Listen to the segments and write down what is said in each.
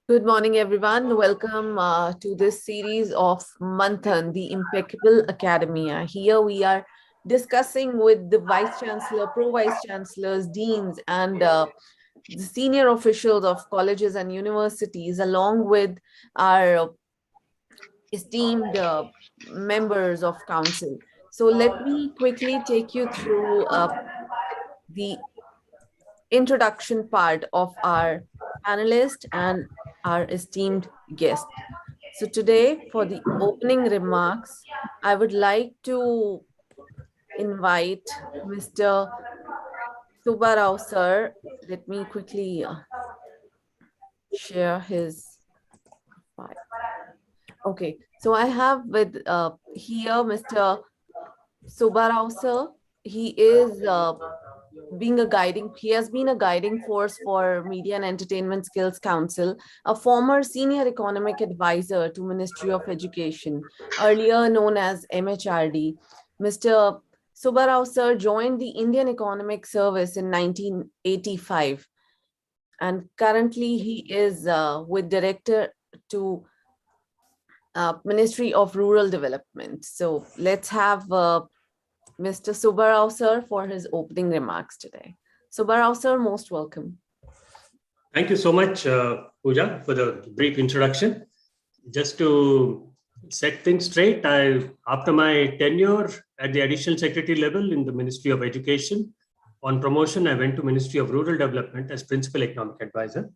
Good morning, everyone. Welcome to this series of Manthan, the Impeccable Academia. Here we are discussing with the Vice Chancellor, Pro-Vice Chancellors, Deans, and the senior officials of colleges and universities, along with our esteemed members of council. So let me quickly take you through the introduction part of our panelist and our esteemed guest. So today, for the opening remarks, I would like to invite Mr. Subba Rao sir. Let me quickly share his file. Okay, so I have with here Mr. Subba Rao sir. He is he has been a guiding force for Media and Entertainment Skills Council, a former senior economic advisor to Ministry of Education, earlier known as MHRD. Mr. Subba Rao sir joined the Indian Economic Service in 1985, and currently he is with Director to Ministry of Rural Development. So let's have Mr. Subba Rao sir for his opening remarks today. Subba Rao sir, most welcome. Thank you so much, Pooja, for the brief introduction. Just to set things straight, after my tenure at the additional secretary level in the Ministry of Education, on promotion, I went to Ministry of Rural Development as Principal Economic Advisor.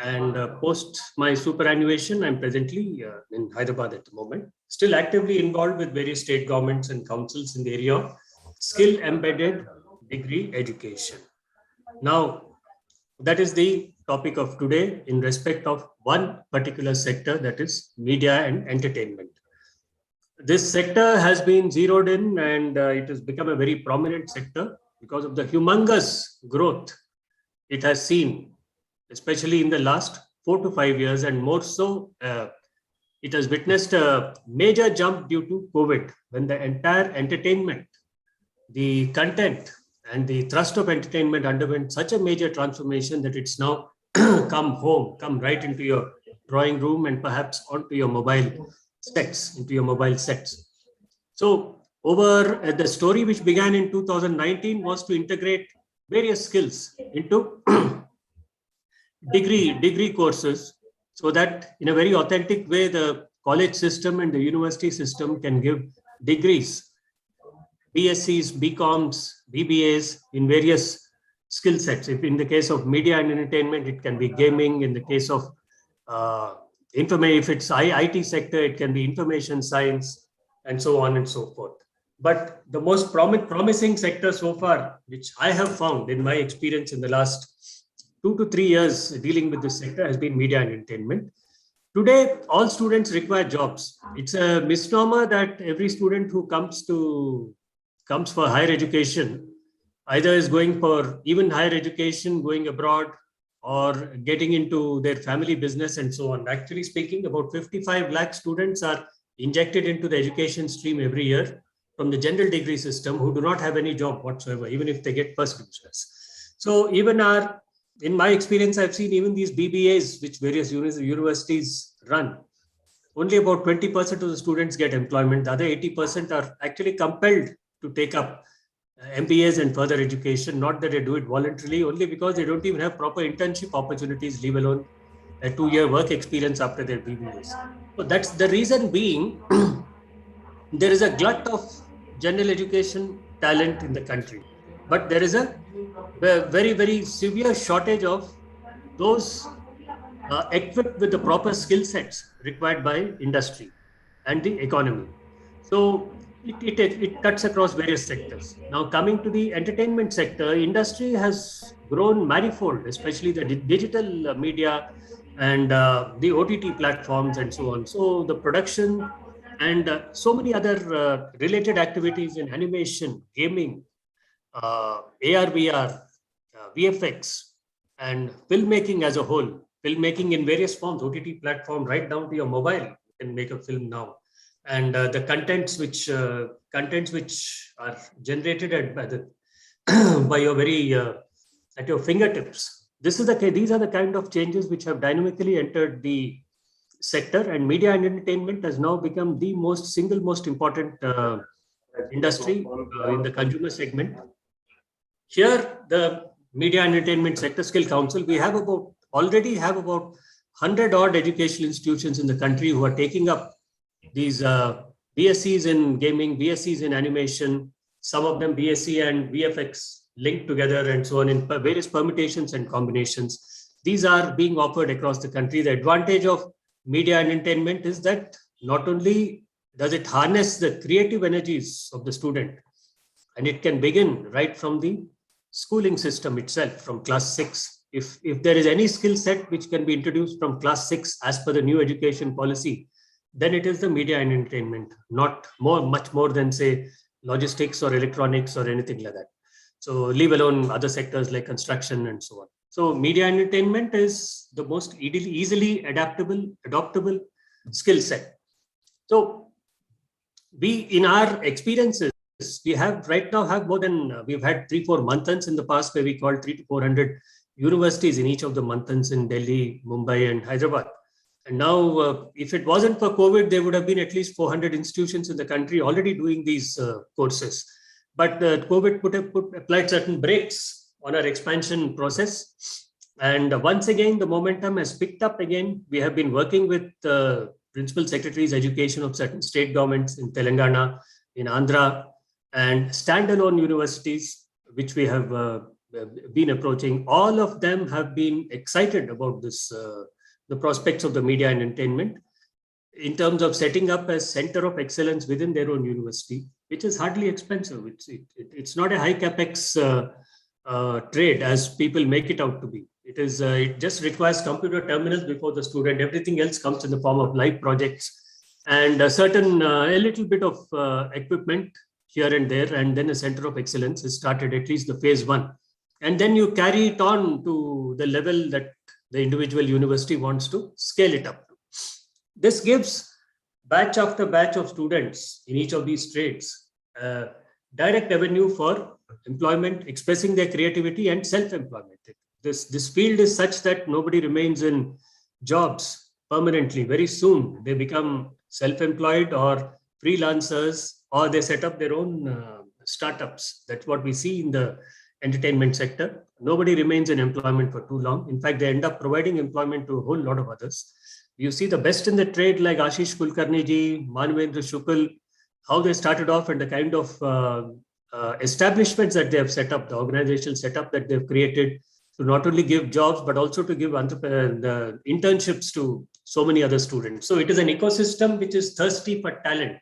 And post my superannuation, I'm presently in Hyderabad at the moment, still actively involved with various state governments and councils in the area of skill-embedded degree education. Now, that is the topic of today in respect of one particular sector, that is media and entertainment. This sector has been zeroed in and it has become a very prominent sector because of the humongous growth it has seen, especially in the last 4 to 5 years, and more so, it has witnessed a major jump due to COVID, when the entire entertainment, the content and the thrust of entertainment underwent such a major transformation that it's now come right into your drawing room and perhaps onto your mobile sets, So over the story which began in 2019 was to integrate various skills into degree courses, so that in a very authentic way, the college system and the university system can give degrees, BScs, BComs, BBAs in various skill sets. If in the case of media and entertainment, it can be gaming. In the case of if it's IT sector, it can be information science, and so on and so forth. But the most promising sector so far, which I have found in my experience in the last 2 to 3 years dealing with this sector, has been media and entertainment. Today, all students require jobs. It's a misnomer that every student who comes for higher education either is going for even higher education, going abroad, or getting into their family business and so on. Actually speaking, about 55 lakh students are injected into the education stream every year from the general degree system who do not have any job whatsoever, even if they get first divisions. So even in my experience, I've seen even these BBAs, which various universities run, only about 20% of the students get employment. The other 80% are actually compelled to take up MBAs and further education, not that they do it voluntarily, only because they don't even have proper internship opportunities, leave alone a 2-year work experience after their BBAs. So that's the reason being, there is a glut of general education talent in the country, but there is a very, very severe shortage of those equipped with the proper skill sets required by industry and the economy. So it cuts across various sectors. Now, coming to the entertainment sector, industry has grown manifold, especially the digital media and the OTT platforms and so on. So the production and so many other related activities in animation, gaming, AR, VR, VFX, and filmmaking as a whole, filmmaking in various forms, OTT platform, right down to your mobile, you can make a film now. And the contents which are generated by your very at your fingertips. These are the kind of changes which have dynamically entered the sector, and media and entertainment has now become the single most important industry in the consumer segment. Here, the Media and Entertainment Sector Skill Council, we already have about 100 odd educational institutions in the country who are taking up these BScs in gaming, BScs in animation, some of them BSc and VFX linked together and so on in various permutations and combinations. These are being offered across the country. The advantage of media and entertainment is that not only does it harness the creative energies of the student, and it can begin right from the schooling system itself, from class 6. If there is any skill set which can be introduced from class 6 as per the new education policy, then it is the media and entertainment, not much more than, say, logistics or electronics or anything like that. So leave alone other sectors like construction and so on. So media and entertainment is the most easily adoptable skill set. So we, in our experiences, we right now have more than, we've had 3-4 Manthans in the past where we called 300 to 400 universities in each of the Manthans in Delhi, Mumbai and Hyderabad. And now, if it wasn't for COVID, there would have been at least 400 institutions in the country already doing these courses. But COVID applied certain brakes on our expansion process. And once again, the momentum has picked up again. We have been working with principal secretaries education of certain state governments in Telangana, in Andhra, and standalone universities, which we have been approaching. All of them have been excited about this, the prospects of the media and entertainment in terms of setting up a center of excellence within their own university, which is hardly expensive. It's not a high capex trade as people make it out to be. It just requires computer terminals before the student. Everything else comes in the form of live projects and a little bit of equipment here and there, and then a center of excellence is started, at least the phase 1. And then you carry it on to the level that the individual university wants to scale it up. This gives batch after batch of students in each of these trades direct avenue for employment, expressing their creativity and self-employment. This field is such that nobody remains in jobs permanently. Very soon they become self-employed or freelancers, or they set up their own startups. That's what we see in the entertainment sector. Nobody remains in employment for too long. In fact, they end up providing employment to a whole lot of others. You see the best in the trade like Ashish Kulkarni ji, Manvendra Shukl, how they started off and the kind of establishments that they have set up, the organizational setup that they've created to not only give jobs, but also to give the internships to so many other students. So it is an ecosystem which is thirsty for talent,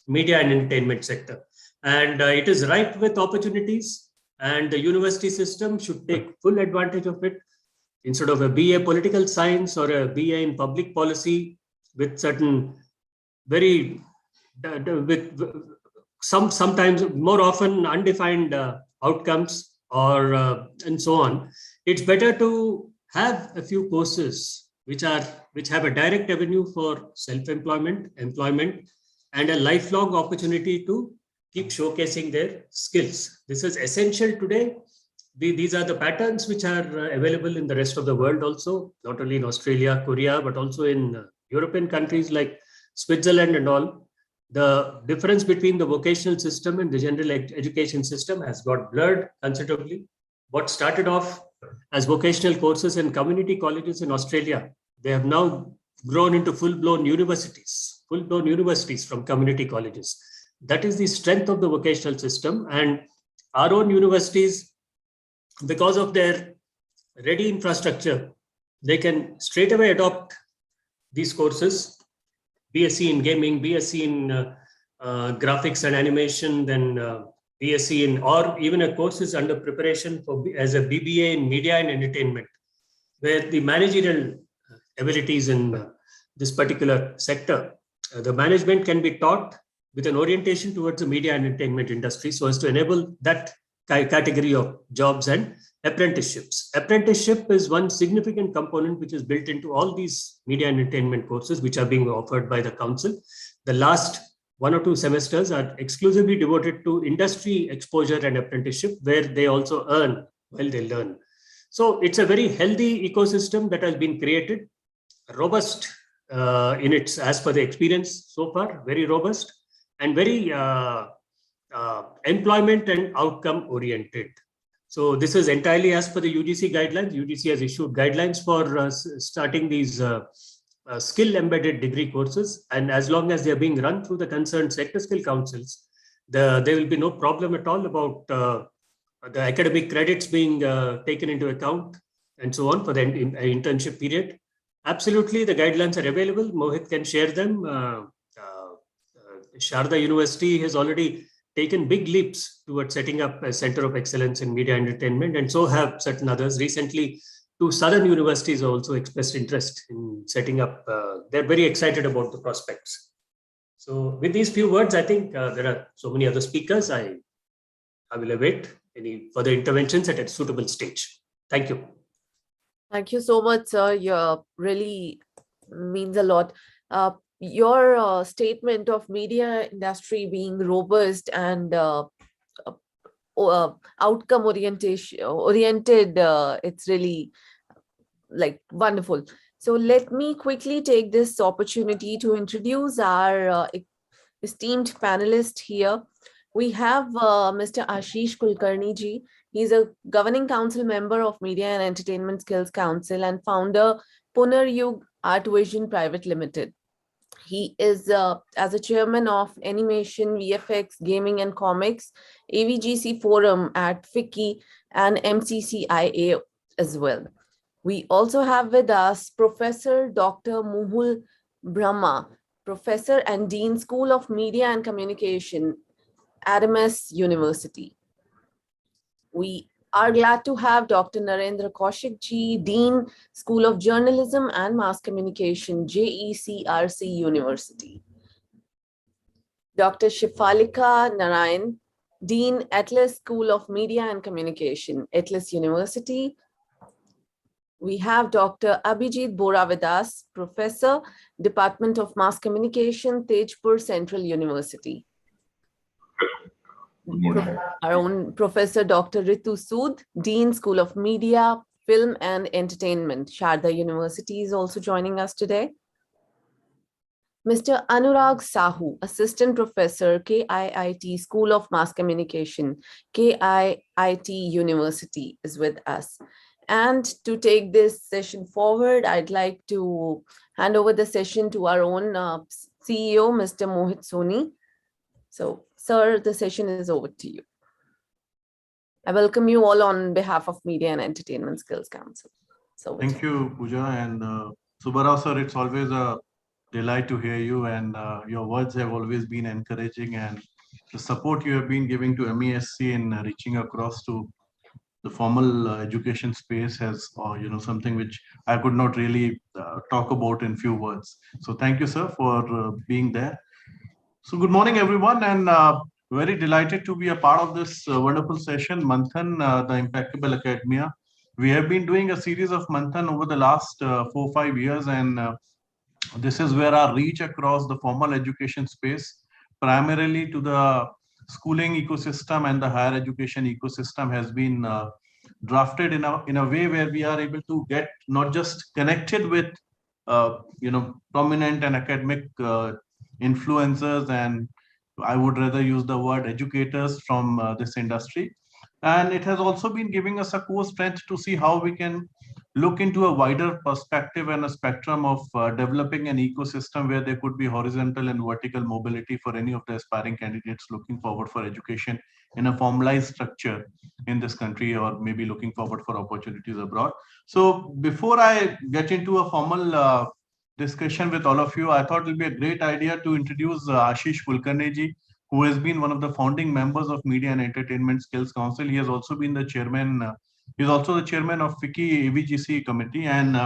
media and entertainment sector. And it is ripe with opportunities, and the university system should take full advantage of it. Instead of a BA political science or a BA in public policy with certain sometimes more often undefined outcomes or and so on, it's better to have a few courses which have a direct avenue for self-employment, employment, and a lifelong opportunity to keep showcasing their skills. This is essential today. These are the patterns which are available in the rest of the world also, not only in Australia, Korea, but also in European countries like Switzerland and all. The difference between the vocational system and the general education system has got blurred considerably. What started off as vocational courses in community colleges in Australia, they have now grown into full-blown universities from community colleges. That is the strength of the vocational system. And our own universities, because of their ready infrastructure, they can straight away adopt these courses, BSc in gaming, BSc in graphics and animation, then BSc in, or even a course is under preparation as a BBA in media and entertainment, where the managerial abilities in this particular sector, the management can be taught with an orientation towards the media and entertainment industry so as to enable that category of jobs and apprenticeships. Apprenticeship is one significant component which is built into all these media and entertainment courses which are being offered by the council. The last 1 or 2 semesters are exclusively devoted to industry exposure and apprenticeship, where they also earn while they learn. So it's a very healthy ecosystem that has been created, robust in its, as per the experience so far, very robust and very employment and outcome oriented. So this is entirely as per the UGC guidelines. UGC has issued guidelines for starting these skill embedded degree courses, and as long as they are being run through the concerned sector skill councils, there will be no problem at all about the academic credits being taken into account and so on for the internship period. Absolutely, the guidelines are available. Mohit can share them. Sharda University has already taken big leaps towards setting up a center of excellence in media entertainment, and so have certain others. Recently, two southern universities also expressed interest in setting up. They're very excited about the prospects. So with these few words, I think there are so many other speakers. I will await any further interventions at a suitable stage. Thank you. Thank you so much, sir. You really means a lot. Your statement of media industry being robust and outcome oriented, it's really like wonderful. So let me quickly take this opportunity to introduce our esteemed panelist here. We have Mr. Ashish Kulkarni ji. He's a governing council member of Media and Entertainment Skills Council and founder PUNNARYUG ARTVISION Private Limited. He is as a chairman of Animation, VFX, Gaming and Comics, AVGC Forum at FICCI and MCCIA as well. We also have with us Professor Dr. Mahul Brahma, Professor and Dean, School of Media and Communication, Adamas University. We are glad to have Dr. Narendra Kaushik ji, Dean, School of Journalism and Mass Communication, JECRC University. Dr. Shefalika Narain, Dean, Atlas School of Media and Communication, Atlas University. We have Dr. Abhijit Bora with us, Professor, Department of Mass Communication, Tezpur Central University. Our own Professor Dr. Ritu Sood, Dean, School of Media, Film and Entertainment, Sharda University is also joining us today. Mr. Anurag Sahu, Assistant Professor, KIIT, School of Mass Communication, KIIT University is with us. And to take this session forward, I'd like to hand over the session to our own CEO, Mr. Mohit Soni. So, sir, the session is over to you. I welcome you all on behalf of Media and Entertainment Skills Council. So, thank you, Pooja. And Subba Rao, sir, it's always a delight to hear you, and your words have always been encouraging, and the support you have been giving to MESC in reaching across to the formal education space has, something which I could not really talk about in few words. So thank you, sir, for being there. So good morning, everyone, and very delighted to be a part of this wonderful session, Manthan, the Impeccable Academia. We have been doing a series of Manthan over the last 4 or 5 years, and this is where our reach across the formal education space, primarily to the schooling ecosystem and the higher education ecosystem, has been drafted in a way where we are able to get not just connected with prominent and academic influencers, and I would rather use the word educators from this industry. And it has also been giving us a core strength to see how we can look into a wider perspective and a spectrum of developing an ecosystem where there could be horizontal and vertical mobility for any of the aspiring candidates looking forward for education in a formalized structure in this country, or maybe looking forward for opportunities abroad. So before I get into a formal discussion with all of you, I thought it would be a great idea to introduce Ashish Vulkaneji, who has been one of the founding members of Media and Entertainment Skills Council. He has also been the chairman. He's also the chairman of FICCI AVGC committee. And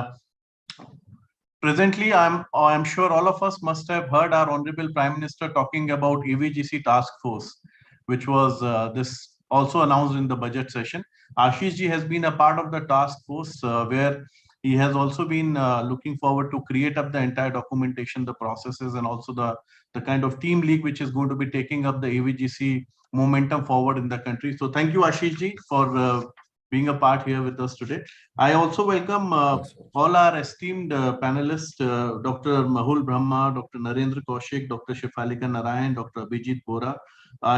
presently, I'm sure all of us must have heard our Honorable Prime Minister talking about AVGC task force, which was this also announced in the budget session. Ashish ji has been a part of the task force where he has also been looking forward to create up the entire documentation, the processes, and also the kind of team league which is going to be taking up the AVGC momentum forward in the country. So thank you, Ashish ji, for being a part here with us today. I also welcome all our esteemed panelists, Dr. Mahul Brahma, Dr. Narendra Kaushik, Dr. Shefalika Narain, Dr. Abhijit Bora,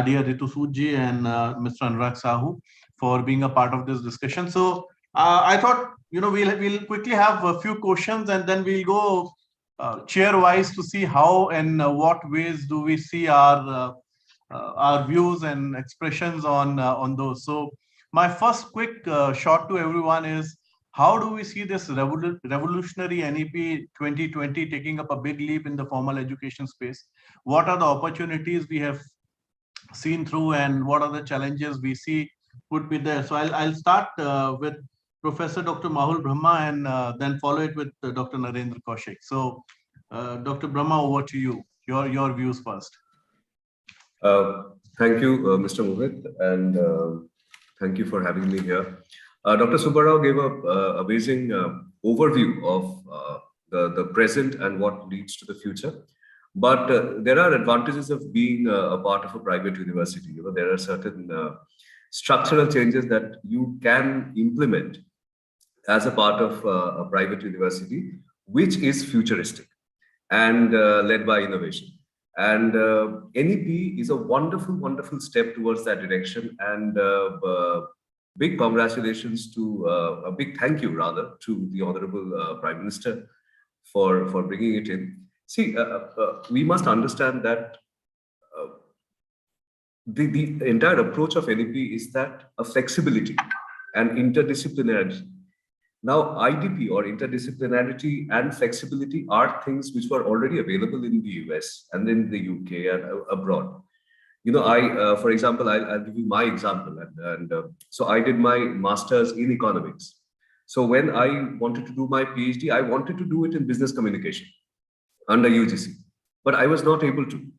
dear Ritu Sood and Mr. Anurag Sahu for being a part of this discussion. So I thought, we'll quickly have a few questions and then we'll go chair-wise to see how and what ways do we see our views and expressions on those. So my first quick shot to everyone is, how do we see this revolutionary NEP 2020 taking up a big leap in the formal education space? What are the opportunities we have seen through and what are the challenges we see could be there? So I'll start with Professor Dr. Mahul Brahma and then follow it with Dr. Narendra Kaushik. So Dr. Brahma, over to you. Your views first. Thank you, Mr. Mohit, and thank you for having me here. Dr. Subba Rao gave an amazing overview of the present and what leads to the future. But there are advantages of being a part of a private university. There are certain structural changes that you can implement as a part of a private university, which is futuristic and led by innovation. And NEP is a wonderful, wonderful step towards that direction. And big congratulations to, a big thank you rather, to the Honorable Prime Minister for bringing it in. See, we must understand that the entire approach of NEP is that a flexibility and interdisciplinarity. Now, IDP or interdisciplinarity and flexibility are things which were already available in the US and in the UK and abroad. For example, I'll give you my example. So I did my master's in economics. So when I wanted to do my PhD, I wanted to do it in business communication under UGC, but I was not able to.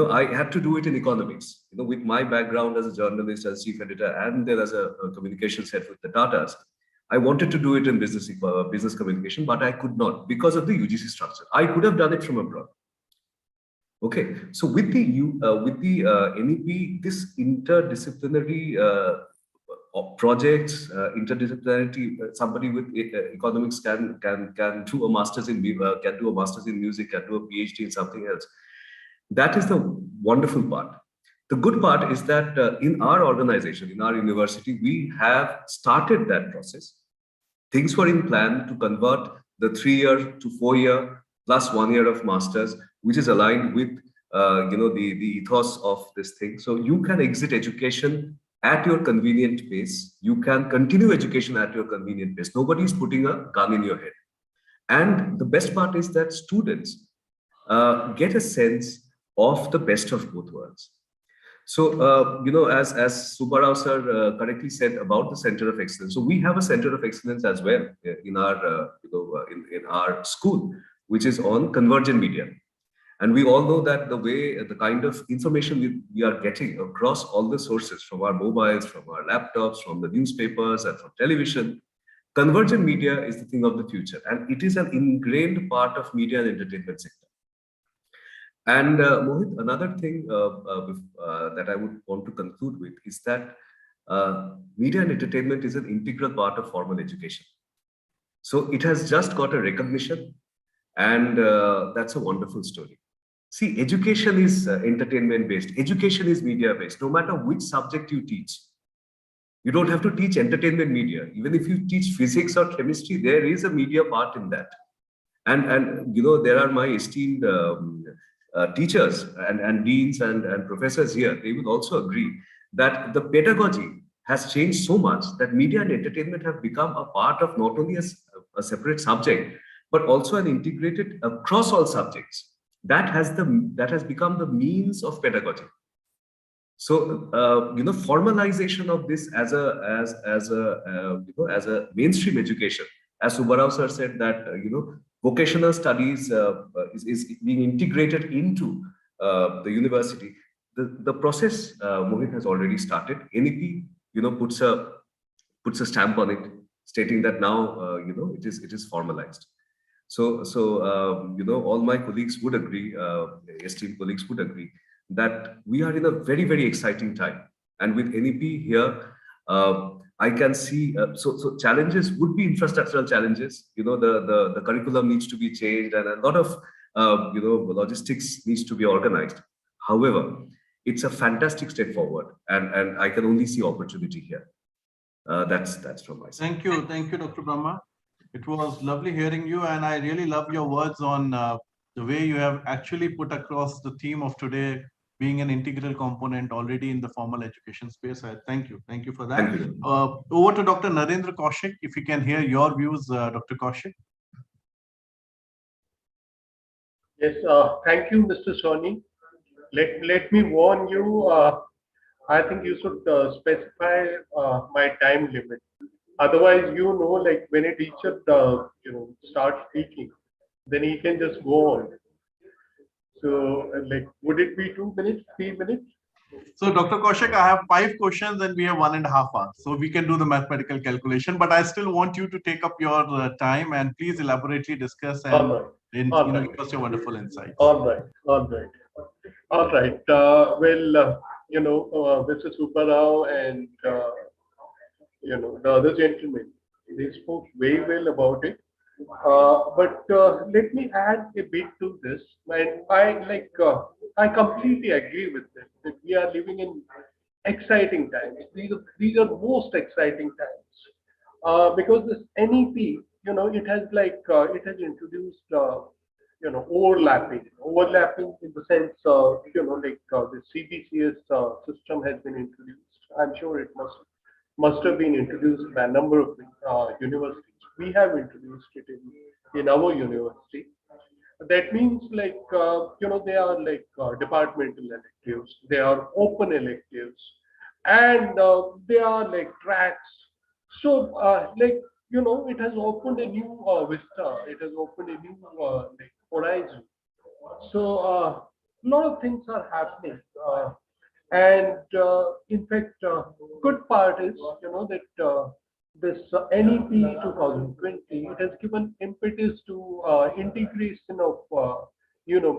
I had to do it in economics. With my background as a journalist, as chief editor, and then as a communications head with the Tatas, I wanted to do it in business communication, but I could not because of the UGC structure. I could have done it from abroad. Okay, so with the NEP, this interdisciplinary projects, interdisciplinarity, somebody with economics can do a master's in music, can do a PhD in something else. That is the wonderful part. The good part is that in our organization, in our university, we have started that process. Things were in plan to convert the 3-year to 4-year plus 1 year of masters, which is aligned with the ethos of this thing. So you can exit education at your convenient pace. You can continue education at your convenient pace. Nobody is putting a gun in your head. And the best part is that students get a sense of the best of both worlds. So, as Subba Rao sir correctly said about the Center of Excellence. So we have a Center of Excellence as well in our, in our school, which is on convergent media. And we all know that the kind of information we are getting across all the sources, from our mobiles, from our laptops, from the newspapers, and from television, convergent media is the thing of the future. And it is an ingrained part of media and entertainment sector. And Mohit, another thing that I would want to conclude with is that media and entertainment is an integral part of formal education. So it has just got a recognition, and that's a wonderful story. See, education is entertainment-based. Education is media-based. No matter which subject you teach, you don't have to teach entertainment media. Even if you teach physics or chemistry, there is a media part in that. And there are my esteemed teachers and deans and professors here. They will also agree that the pedagogy has changed so much that media and entertainment have become a part of not only a separate subject, but also an integrated across all subjects. That has become the means of pedagogy. So formalization of this as a mainstream education, as Subba Rao sir said, that vocational studies is being integrated into the university. The process, Mohit, has already started. NEP, puts a stamp on it, stating that now it is formalized. So all my colleagues would agree, esteemed colleagues would agree, that we are in a very, very exciting time. And with NEP here, I can see, so challenges would be infrastructural challenges. The curriculum needs to be changed, and a lot of, logistics needs to be organized. However, it's a fantastic step forward, and I can only see opportunity here. That's from my side. Thank you, Dr. Brahma. It was lovely hearing you, and I really love your words on the way you have actually put across the theme of today being an integral component already in the formal education space. Thank you for that. Thank you. Over to Dr. Narendra Kaushik, if you can hear your views, Dr. Kaushik. Yes, thank you, Mr. Soni. Let me warn you, I think you should specify my time limit. Otherwise, like when a teacher, starts speaking, then he can just go on. So, like, would it be 2 minutes, 3 minutes? So, Dr. Kaushik, I have 5 questions and we have 1.5 hours. So we can do the mathematical calculation, but I still want you to take up your time and please elaborately discuss and give us your wonderful insights. All right. Mr. Subba Rao and, the other gentlemen, they spoke very well about it. But let me add a bit to this. And I completely agree with this, that we are living in exciting times. These are most exciting times because this NEP, it has introduced overlapping in the sense the CBCS system has been introduced. I'm sure it must have been introduced by a number of universities. We have introduced it in our university. That means they are departmental electives, they are open electives, and they are like tracks. So it has opened a new vista. It has opened a new horizon. So a lot of things are happening. And in fact, good part is that this NEP 2020, it has given impetus to integration of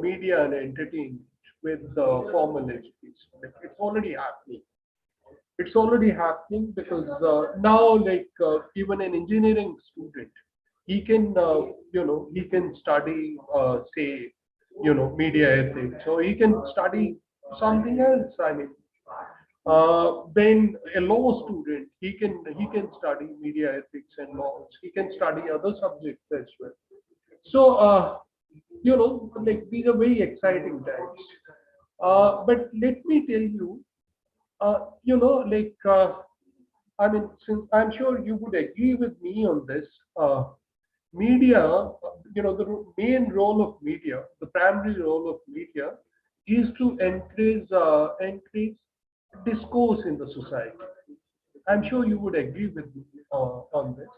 media and entertainment with formal education. It's already happening. It's already happening because now, even an engineering student, he can study say media ethics, or he can study something else. I mean, then a law student, he can study media ethics and laws. He can study other subjects as well. So these are very exciting times. But let me tell you, I mean, since I'm sure you would agree with me on this, media, the main role of media, the primary role of media is to encourage discourse in the society. I'm sure you would agree with me on this.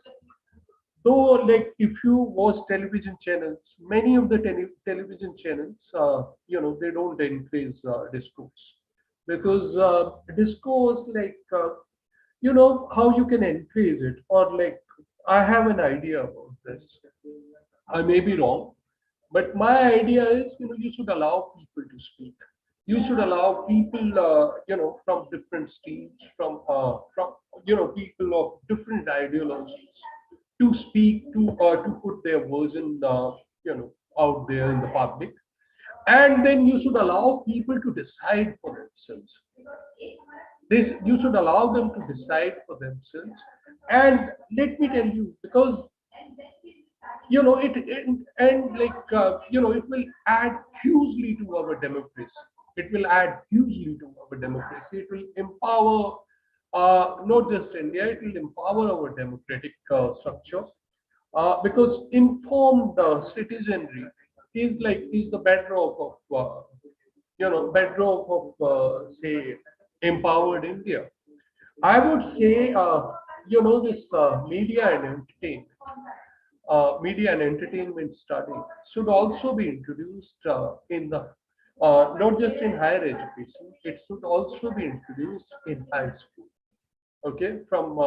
Though, if you watch television channels, many of the television channels, they don't encourage discourse, because discourse, how you can encourage it, or I have an idea about this. I may be wrong, but my idea is, you should allow people to speak. You should allow people, from different states, from people of different ideologies, to speak, to put their version, out there in the public, and then you should allow people to decide for themselves. You should allow them to decide for themselves. And let me tell you, because it will add hugely to our democracy. It will add hugely to our democracy. It will empower not just India, it will empower our democratic structure, because informed citizenry is the bedrock of say empowered India. I would say this media and entertainment study should also be introduced in the not just in higher education. It should also be introduced in high school. Okay, from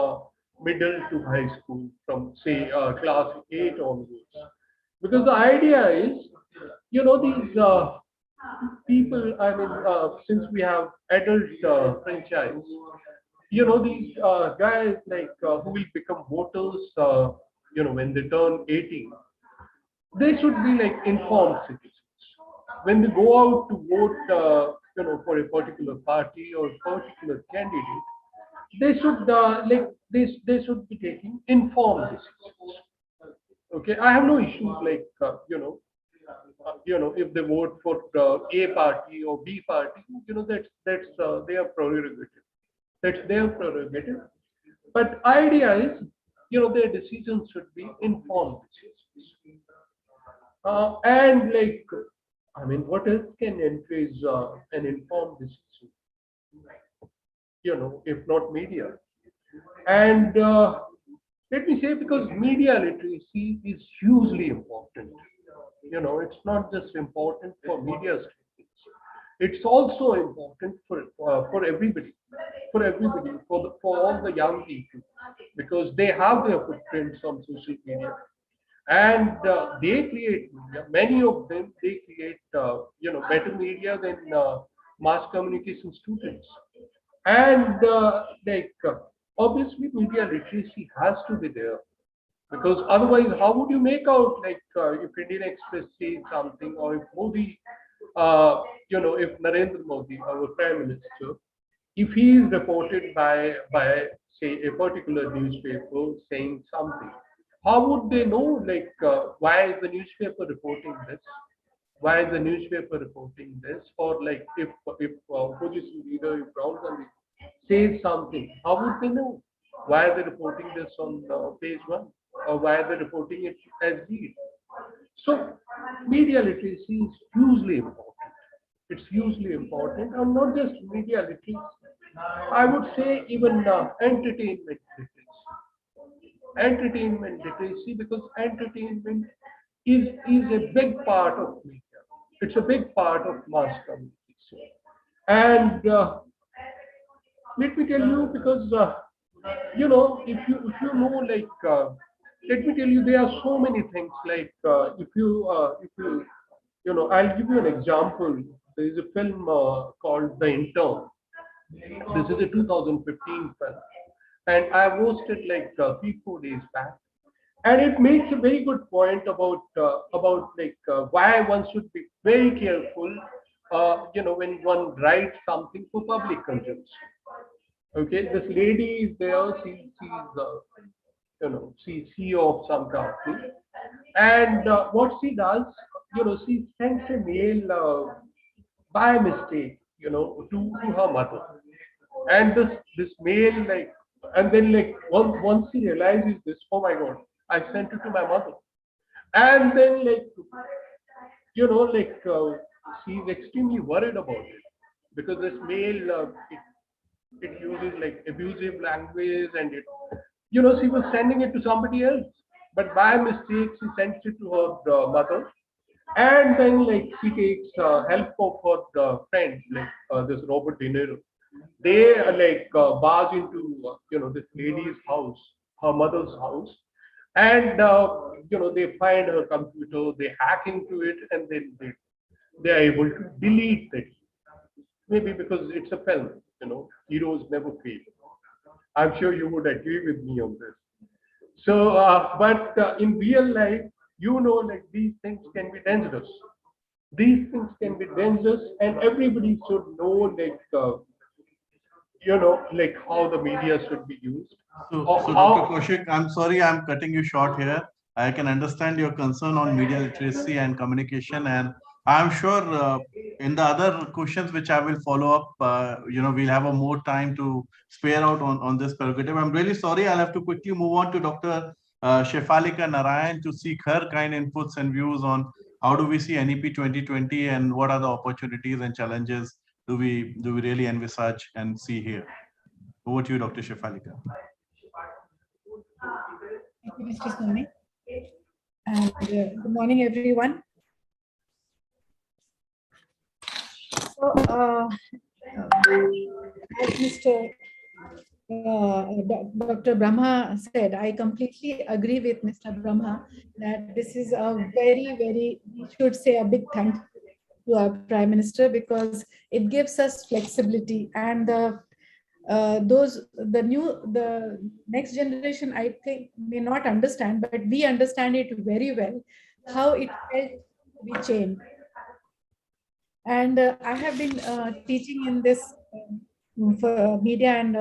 middle to high school, from say class 8 onwards, because the idea is, these people, I mean, since we have adult franchise, these guys like who will become voters, when they turn 18, they should be like informed citizens. When they go out to vote, for a particular party or particular candidate, they should they should be taking informed decisions. Okay, I have no issues like if they vote for A party or B party, that's their prerogative. That's their prerogative. But idea is, their decisions should be informed decisions. And like, I mean, what else can encourage an informed decision? If not media. And let me say, because media literacy is hugely important. It's not just important for media studies. It's also important for everybody, for all the young people, because they have their footprints on social media, and they create media. Many of them, they create better media than mass communication students. And obviously media literacy has to be there, because otherwise how would you make out like if Indian Express says something, or if Modi, if Narendra Modi, our Prime Minister, if he is reported by say a particular newspaper saying something, how would they know like why is the newspaper reporting this? Why is the newspaper reporting this? Or like if opposition leader, if Rahul Gandhi says something, how would they know? Why are they reporting this on page 1? Or why are they reporting it as lead? So media literacy is hugely important. It's hugely important, and not just media literacy. I would say even entertainment literacy. Entertainment literacy, because entertainment is a big part of media. It's a big part of mass communication. And let me tell you, because if you know like let me tell you, there are so many things like if you I'll give you an example. There is a film called The Intern. This is a 2015 film, and I watched it like 3-4 days back, and it makes a very good point about why one should be very careful when one writes something for public consumption. Okay, this lady is there. She's CEO of some company, and what she does, she sends a mail by mistake, to her mother, and this mail like, and then like once she realizes this, oh my God, I sent it to my mother, and then like she's extremely worried about it, because this mail it uses like abusive language, and she was sending it to somebody else, but by mistake she sends it to her mother, and then like she takes help of her friend like this Robert De Niro. They barge into this lady's house, her mother's house, and they find her computer, they hack into it, and then they are able to delete it. Maybe because it's a film, heroes never fail. I'm sure you would agree with me on this. So, but in real life, like these things can be dangerous. These things can be dangerous, and everybody should know, like, like how the media should be used. So Dr. Kaushik, I'm sorry, I'm cutting you short here. I can understand your concern on media literacy and communication, and I'm sure in the other questions which I will follow up, we'll have a more time to spare out on this prerogative. I'm really sorry. I'll have to quickly move on to Dr. Shefalika Narain to seek her kind inputs and views on how do we see NEP 2020 and what are the opportunities and challenges do we really envisage and see here. Over to you, Dr. Shefalika. Thank you, Mr. Soni. And good morning, everyone. So, as Mr. Dr. Brahma said, I completely agree with Mr. Brahma that this is a very, we should say a big thank you to our Prime Minister, because it gives us flexibility, and the the next generation, I think, may not understand, but we understand it very well, how it felt to be changed. And I have been teaching in this for media and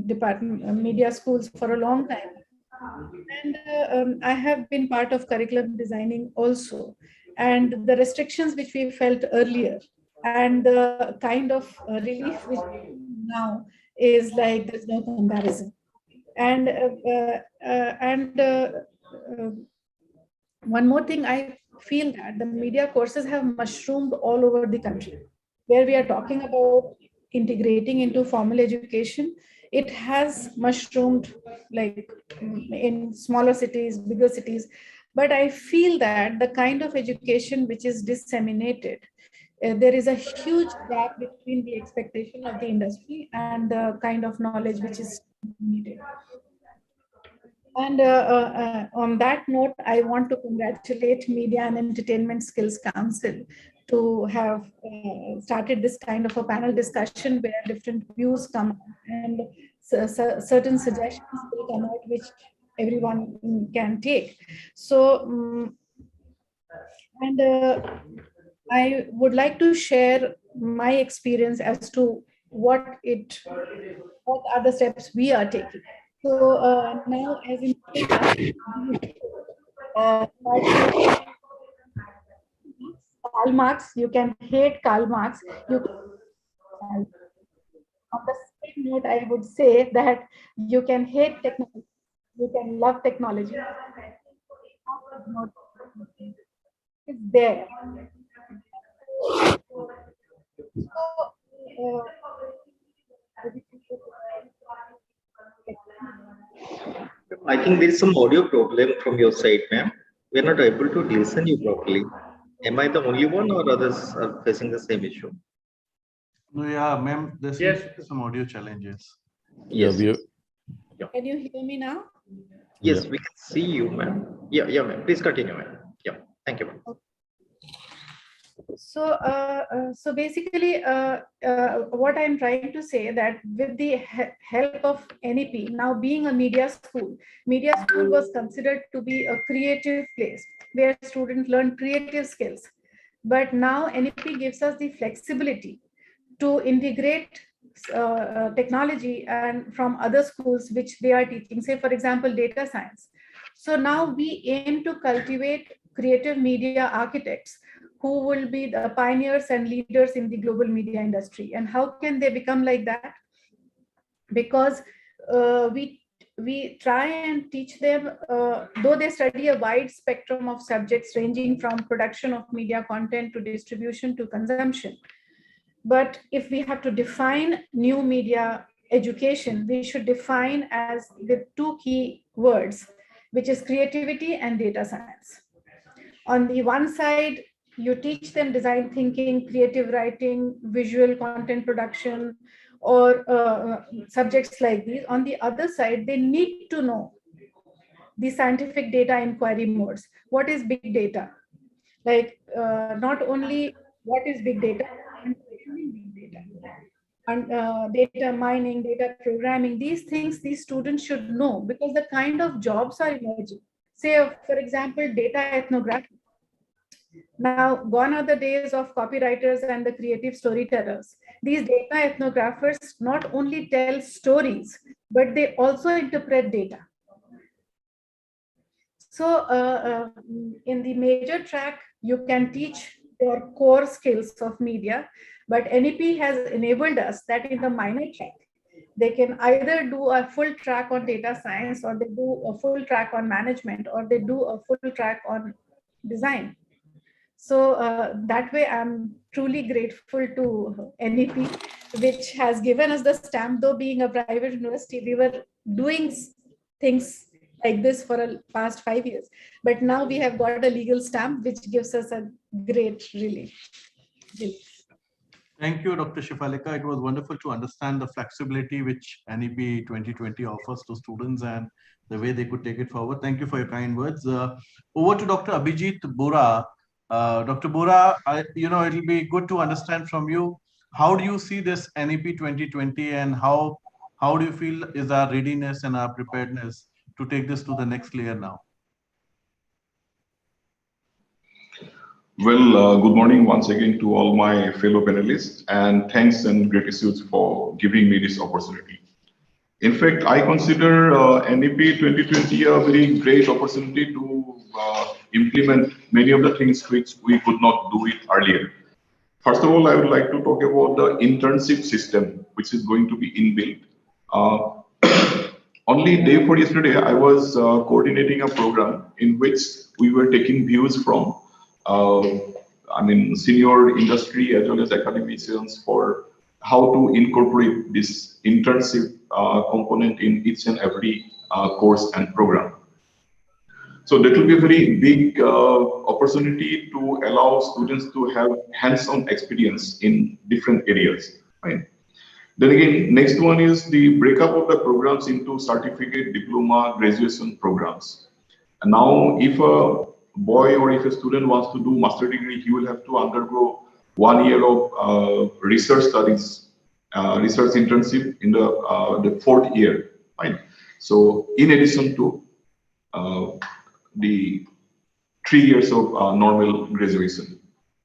department media schools for a long time. And I have been part of curriculum designing also. And the restrictions which we felt earlier and the kind of relief which now is like there's no comparison. And one more thing, I feel that the media courses have mushroomed all over the country. Where we are talking about integrating into formal education, it has mushroomed like in smaller cities, bigger cities. But I feel that the kind of education which is disseminated, there is a huge gap between the expectation of the industry and the kind of knowledge which is needed. And on that note, I want to congratulate Media and Entertainment Skills Council to have started this kind of a panel discussion where different views come out and certain suggestions will come out which everyone can take. So, and I would like to share my experience as to what are the steps we are taking. So now, as in Karl Marx, you can hate Karl Marx. On the same note, I would say that you can hate technology, you can love technology. It's there. I think there is some audio problem from your side, ma'am. We're not able to listen you properly. Am I the only one or others are facing the same issue? No, yeah, ma'am, there's some audio challenges. Yes. Yeah. Can you hear me now? Yes, we can see you, ma'am. Yeah, ma'am. Please continue, ma'am. Yeah, thank you, ma'am. Okay. So basically, what I'm trying to say that with the help of NEP, now being a media school was considered to be a creative place where students learn creative skills. But now NEP gives us the flexibility to integrate technology and from other schools which they are teaching, say for example, data science. So now we aim to cultivate creative media architects who will be the pioneers and leaders in the global media industry. And how can they become like that? Because we try and teach them, though they study a wide spectrum of subjects ranging from production of media content to distribution to consumption. But if we have to define new media education, we should define as with two key words, which is creativity and data science. On the one side, you teach them design thinking, creative writing, visual content production, or subjects like these. On the other side, they need to know the scientific data inquiry modes. What is big data? Like not only what is big data, and data mining, data programming, these things these students should know because the kind of jobs are emerging. Say, for example, data ethnography. Now, gone are the days of copywriters and the creative storytellers. These data ethnographers not only tell stories, but they also interpret data. So in the major track, you can teach your core skills of media, but NEP has enabled us that in the minor track, they can either do a full track on data science, or they do a full track on management, or they do a full track on design. So that way, I'm truly grateful to NEP, which has given us the stamp. Though being a private university, we were doing things like this for the past 5 years. But now we have got a legal stamp, which gives us a great relief. Thank you, Dr. Shefalika. It was wonderful to understand the flexibility which NEP 2020 offers to students and the way they could take it forward. Thank you for your kind words. Over to Dr. Abhijit Bora. Dr. Bora, it'll be good to understand from you, how do you see this NEP 2020 and how how do you feel is our readiness and our preparedness to take this to the next layer now? Well, good morning once again to all my fellow panelists, and thanks and gratitude for giving me this opportunity. In fact, I consider NEP 2020 a very great opportunity to implement many of the things which we could not do it earlier. First of all, I would like to talk about the internship system, which is going to be inbuilt. Only day before yesterday, I was coordinating a program in which we were taking views from senior industry as well as academicians for how to incorporate this internship component in each and every course and program. So that will be a very big opportunity to allow students to have hands-on experience in different areas. Right? Then again, next one is the breakup of the programs into certificate, diploma, graduation programs. And now, if a boy or if a student wants to do master degree, he will have to undergo 1 year of research studies, research internship in the 4th year. Right? So, in addition to the 3 years of normal graduation.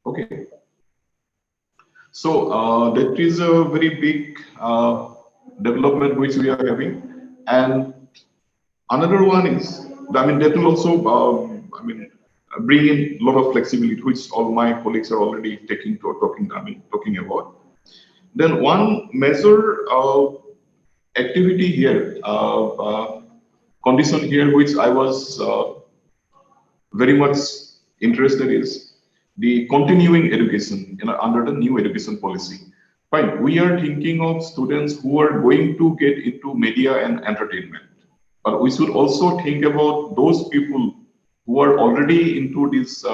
Okay. So that is a very big development which we are having. And another one is, that will also, bring in a lot of flexibility, which all my colleagues are already talking about. Then one major activity here, condition here, which I was very much interested is the continuing education under the new education policy. Fine, we are thinking of students who are going to get into media and entertainment, but we should also think about those people who are already into this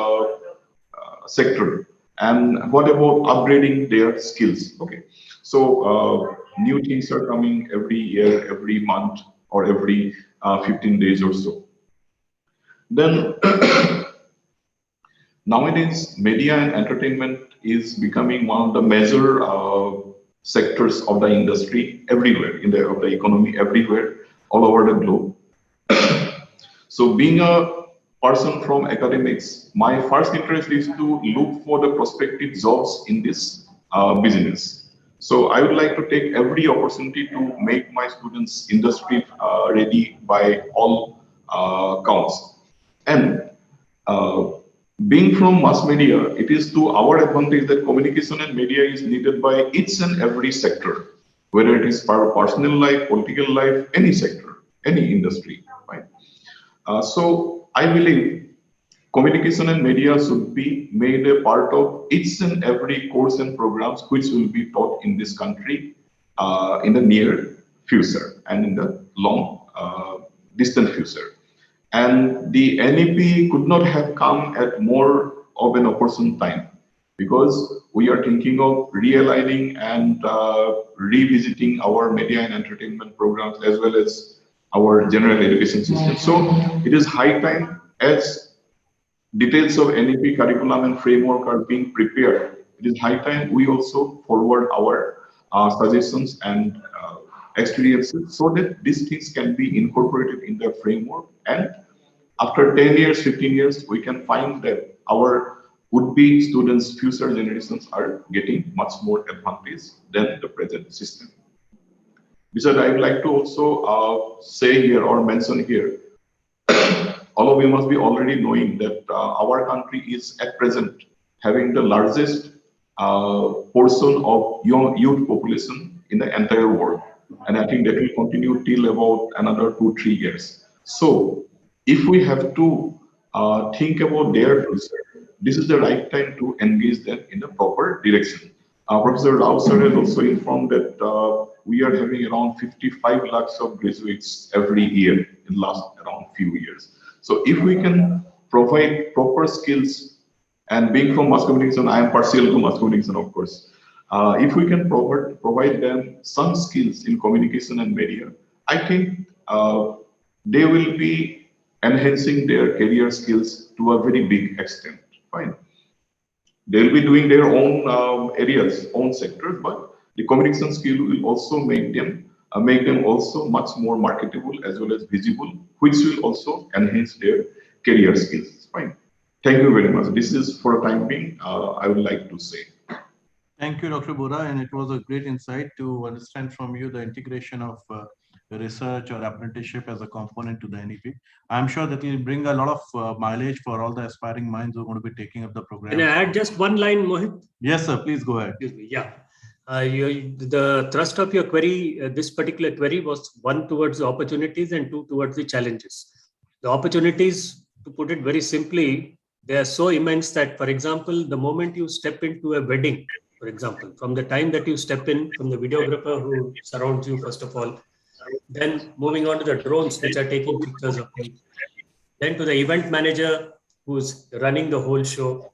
sector, and what about upgrading their skills? Okay, so new things are coming every year, every month, or every 15 days or so. Then nowadays, media and entertainment is becoming one of the major sectors of the industry everywhere, of the economy everywhere, all over the globe. So being a person from academics, my first interest is to look for the prospective jobs in this business. So I would like to take every opportunity to make my students industry ready by all counts. And being from mass media, it is to our advantage that communication and media is needed by each and every sector, whether it is for personal life, political life, any sector, any industry. Right? So I believe communication and media should be made a part of each and every course and programs which will be taught in this country in the near future and in the long distant future. And the NEP could not have come at more of an opportune time, because we are thinking of realigning and revisiting our media and entertainment programs as well as our general education system. So it is high time, as details of NEP curriculum and framework are being prepared, it is high time we also forward our suggestions and experiences so that these things can be incorporated in the framework, and after 10 years, 15 years, we can find that our would-be students, future generations are getting much more advantage than the present system. Because I would like to also say here or mention here, all of you must be already knowing that our country is at present having the largest portion of young youth population in the entire world. And I think that will continue till about another 2-3 years. So if we have to think about their future, this is the right time to engage them in the proper direction. Professor Rao sir has also informed that we are having around 55 lakhs of graduates every year in the last around few years. So if we can provide proper skills, and being from mass communication, I am partial to mass communication, of course. If we can provide them some skills in communication and media, I think they will be enhancing their career skills to a very big extent. Fine. They'll be doing their own areas, own sectors, but the communication skill will also make them make them also much more marketable as well as visible, which will also enhance their career skills. Fine. Thank you very much. This is for the time being, I would like to say. Thank you, Dr. Bora, and it was a great insight to understand from you the integration of research or apprenticeship as a component to the NEP. I'm sure that will bring a lot of mileage for all the aspiring minds who are going to be taking up the program. Can I add just one line, Mohit? Yes, sir. Please go ahead. Excuse me. Yeah. The thrust of your query, this particular query, was one towards the opportunities and two towards the challenges. The opportunities, to put it very simply, they are so immense that, for example, the moment you step into a wedding, for example, from the time that you step in, from the videographer who surrounds you, first of all, then moving on to the drones which are taking pictures of you, then to the event manager who's running the whole show,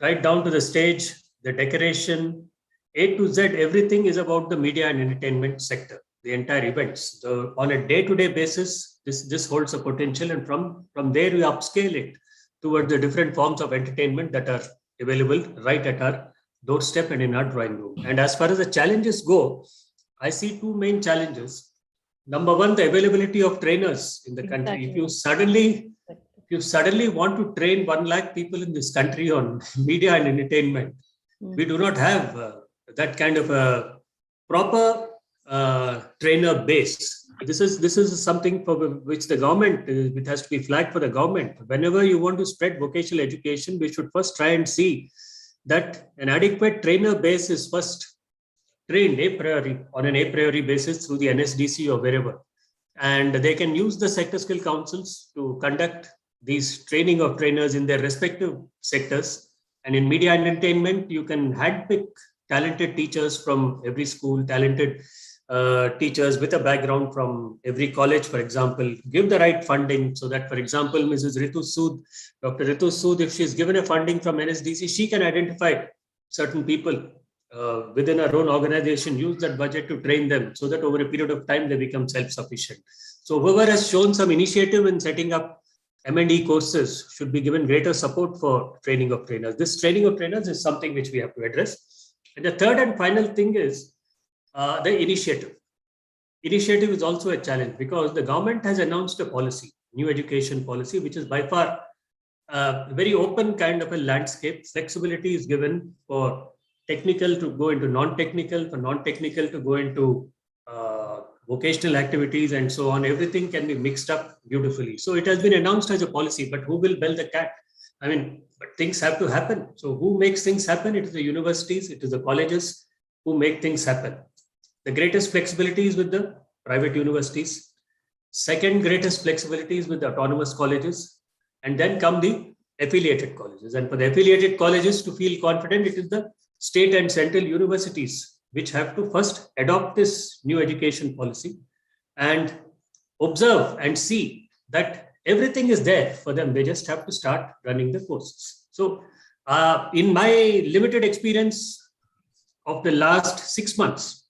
right down to the stage, the decoration, A to Z, everything is about the media and entertainment sector, the entire events. So on a day-to-day basis, this holds a potential, and from there we upscale it towards the different forms of entertainment that are available right at our doorstep and in our drawing room. And as far as the challenges go, I see two main challenges. Number one, the availability of trainers in the country. If you suddenly want to train 1 lakh people in this country on media and entertainment, we do not have that kind of a proper trainer base. This is something for which the government, it has to be flagged for the government. Whenever you want to spread vocational education, we should first try and see that an adequate trainer base is first trained on an a priori basis through the NSDC or wherever. And they can use the sector skill councils to conduct these training of trainers in their respective sectors. And in media and entertainment, you can handpick talented teachers from every school, talented teachers with a background from every college, for example, give the right funding so that, for example, Mrs. Ritu Sood, Dr. Ritu Sood, if she's given a funding from NSDC, she can identify certain people within her own organization, use that budget to train them so that over a period of time, they become self-sufficient. So whoever has shown some initiative in setting up M&E courses should be given greater support for training of trainers. This training of trainers is something which we have to address. And the third and final thing is the initiative. Initiative is also a challenge because the government has announced a policy, new education policy, which is by far very open kind of a landscape. Flexibility is given for technical to go into non-technical, for non-technical to go into vocational activities and so on. Everything can be mixed up beautifully. So it has been announced as a policy, but who will bell the cat? I mean, but things have to happen. So who makes things happen? It is the universities, it is the colleges who make things happen. The greatest flexibility is with the private universities. Second greatest flexibility is with the autonomous colleges. And then come the affiliated colleges. And for the affiliated colleges to feel confident, it is the state and central universities which have to first adopt this new education policy and observe and see that everything is there for them. They just have to start running the courses. So in my limited experience of the last 6 months,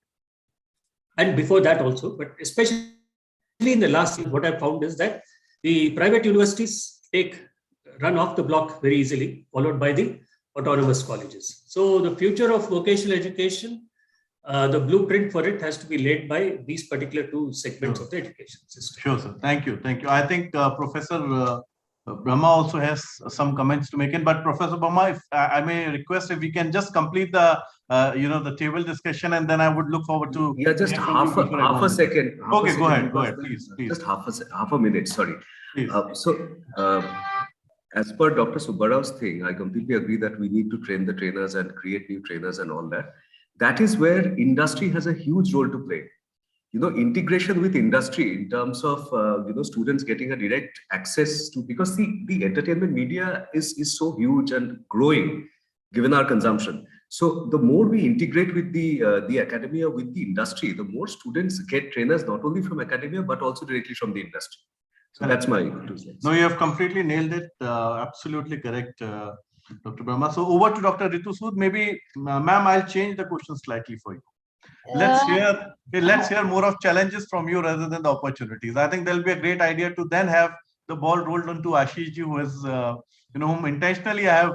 and before that also, but especially in the last year, what I found is that the private universities run off the block very easily, followed by the autonomous colleges. So the future of vocational education, the blueprint for it has to be laid by these particular two segments of the education system. Sure, sir. Thank you. Thank you. I think Professor Brahma also has some comments to make in, but Professor Brahma, if I may request if we can just complete the the table discussion, and then I would look forward to just half a second. Okay, go ahead, please. Just half a minute. Sorry. As per Dr. Subba Rao's thing, I completely agree that we need to train the trainers and create new trainers and all that. That is where industry has a huge role to play. Integration with industry in terms of students getting a direct access to, because the entertainment media is so huge and growing given our consumption. So the more we integrate with the academia, with the industry, the more students get trainers not only from academia but also directly from the industry. So that's my 2 cents. No, you have completely nailed it. Absolutely correct, Dr. Brahma. So over to Dr. Ritu Sood. Maybe, ma'am, I'll change the question slightly for you. Let's hear more of challenges from you rather than the opportunities. I think there'll be a great idea to then have the ball rolled onto Ashish ji, who is, whom intentionally I have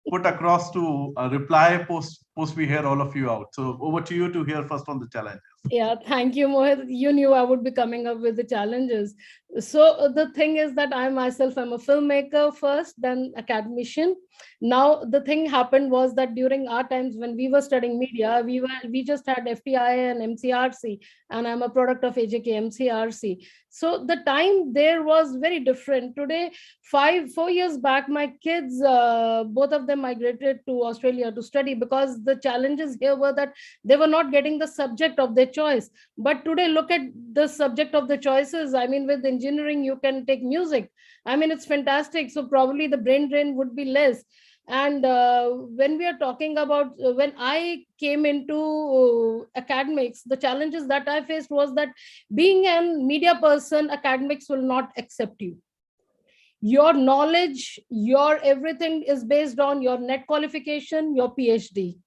put across to reply post post we hear all of you out. So over to you to hear first on the challenges. Yeah, thank you, Mohit. You knew I would be coming up with the challenges. So the thing is that I myself am a filmmaker first, then academician. Now the thing happened was that during our times when we were studying media, we just had FTI and MCRC, and I'm a product of AJK MCRC. So the time there was very different. Today, 4 years back, my kids, both of them migrated to Australia to study because the challenges here were that they were not getting the subject of their choice. But today, look at the subject of the choices. I mean, with engineering, you can take music. I mean, it's fantastic. So probably the brain drain would be less. And when we are talking about when I came into academics, the challenges that I faced was that being a media person, academics will not accept you. Your knowledge, your everything is based on your net qualification, your PhD.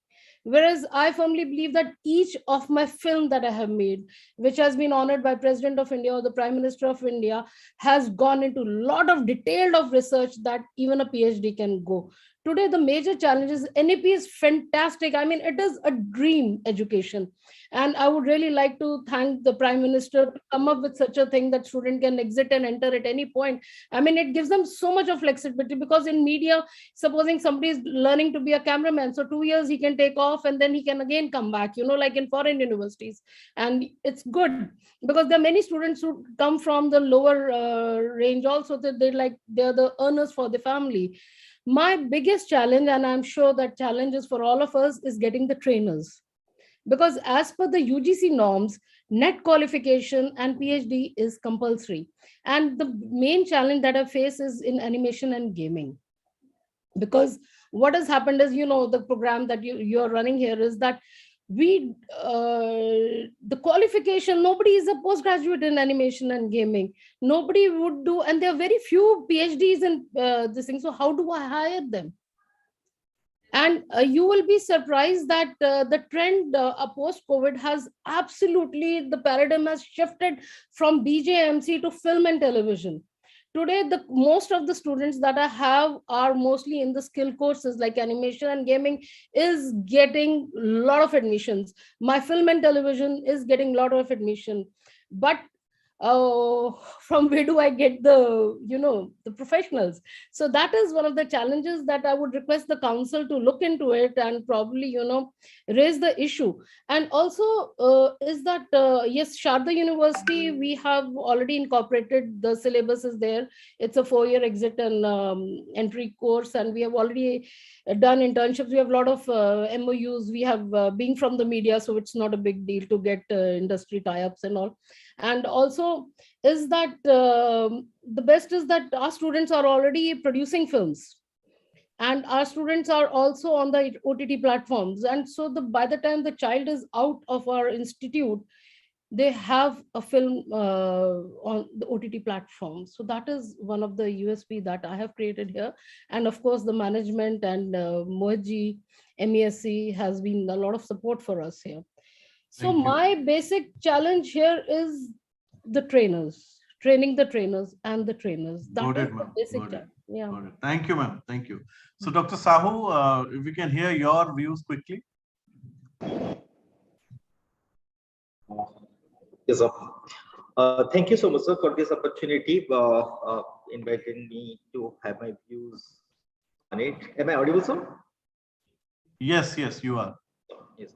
Whereas I firmly believe that each of my film that I have made, which has been honored by President of India or the Prime Minister of India, has gone into a lot of detailed of research that even a PhD can go. Today, the major challenge is NEP is fantastic. I mean, it is a dream education. And I would really like to thank the Prime Minister to come up with such a thing that student can exit and enter at any point. I mean, it gives them so much of flexibility because in media, supposing somebody is learning to be a cameraman, so 2 years he can take off and then he can again come back, you know, like in foreign universities. And it's good because there are many students who come from the lower range also, that they're the earners for the family. My biggest challenge, and I'm sure that challenges for all of us, is getting the trainers. Because as per the UGC norms, net qualification and PhD is compulsory. And the main challenge that I face is in animation and gaming. Because what has happened is, you know, the program that you're running here is that the qualification, nobody is a postgraduate in animation and gaming. Nobody would do, and there are very few PhDs in this thing. So how do I hire them? And you will be surprised that the trend post-COVID has absolutely, the paradigm has shifted from BJMC to film and television. Today, most of the students that I have are mostly in the skill courses like animation and gaming is getting a lot of admissions. My film and television is getting a lot of admission. But from where do I get the, you know, the professionals? So that is one of the challenges that I would request the council to look into it and probably, you know, raise the issue. And also is that, yes, Sharda University, we have already incorporated the syllabus is there. It's a 4-year exit and entry course. And we have already done internships. We have a lot of MOUs. We have being from the media, so it's not a big deal to get industry tie-ups and all. And also is that the best is that our students are already producing films and our students are also on the OTT platforms. And so by the time the child is out of our institute, they have a film on the OTT platform. So that is one of the USP that I have created here. And of course, the management and Mohitji, MESC has been a lot of support for us here. So my basic challenge here is the trainers, training the trainers and the trainers. That is the basic challenge. Yeah. Thank you, ma'am. Thank you. So Dr. Sahu, if we can hear your views quickly. Yes, sir. Thank you so much, sir, for this opportunity, inviting me to have my views on it. Am I audible, sir? Yes, yes, you are. Yes.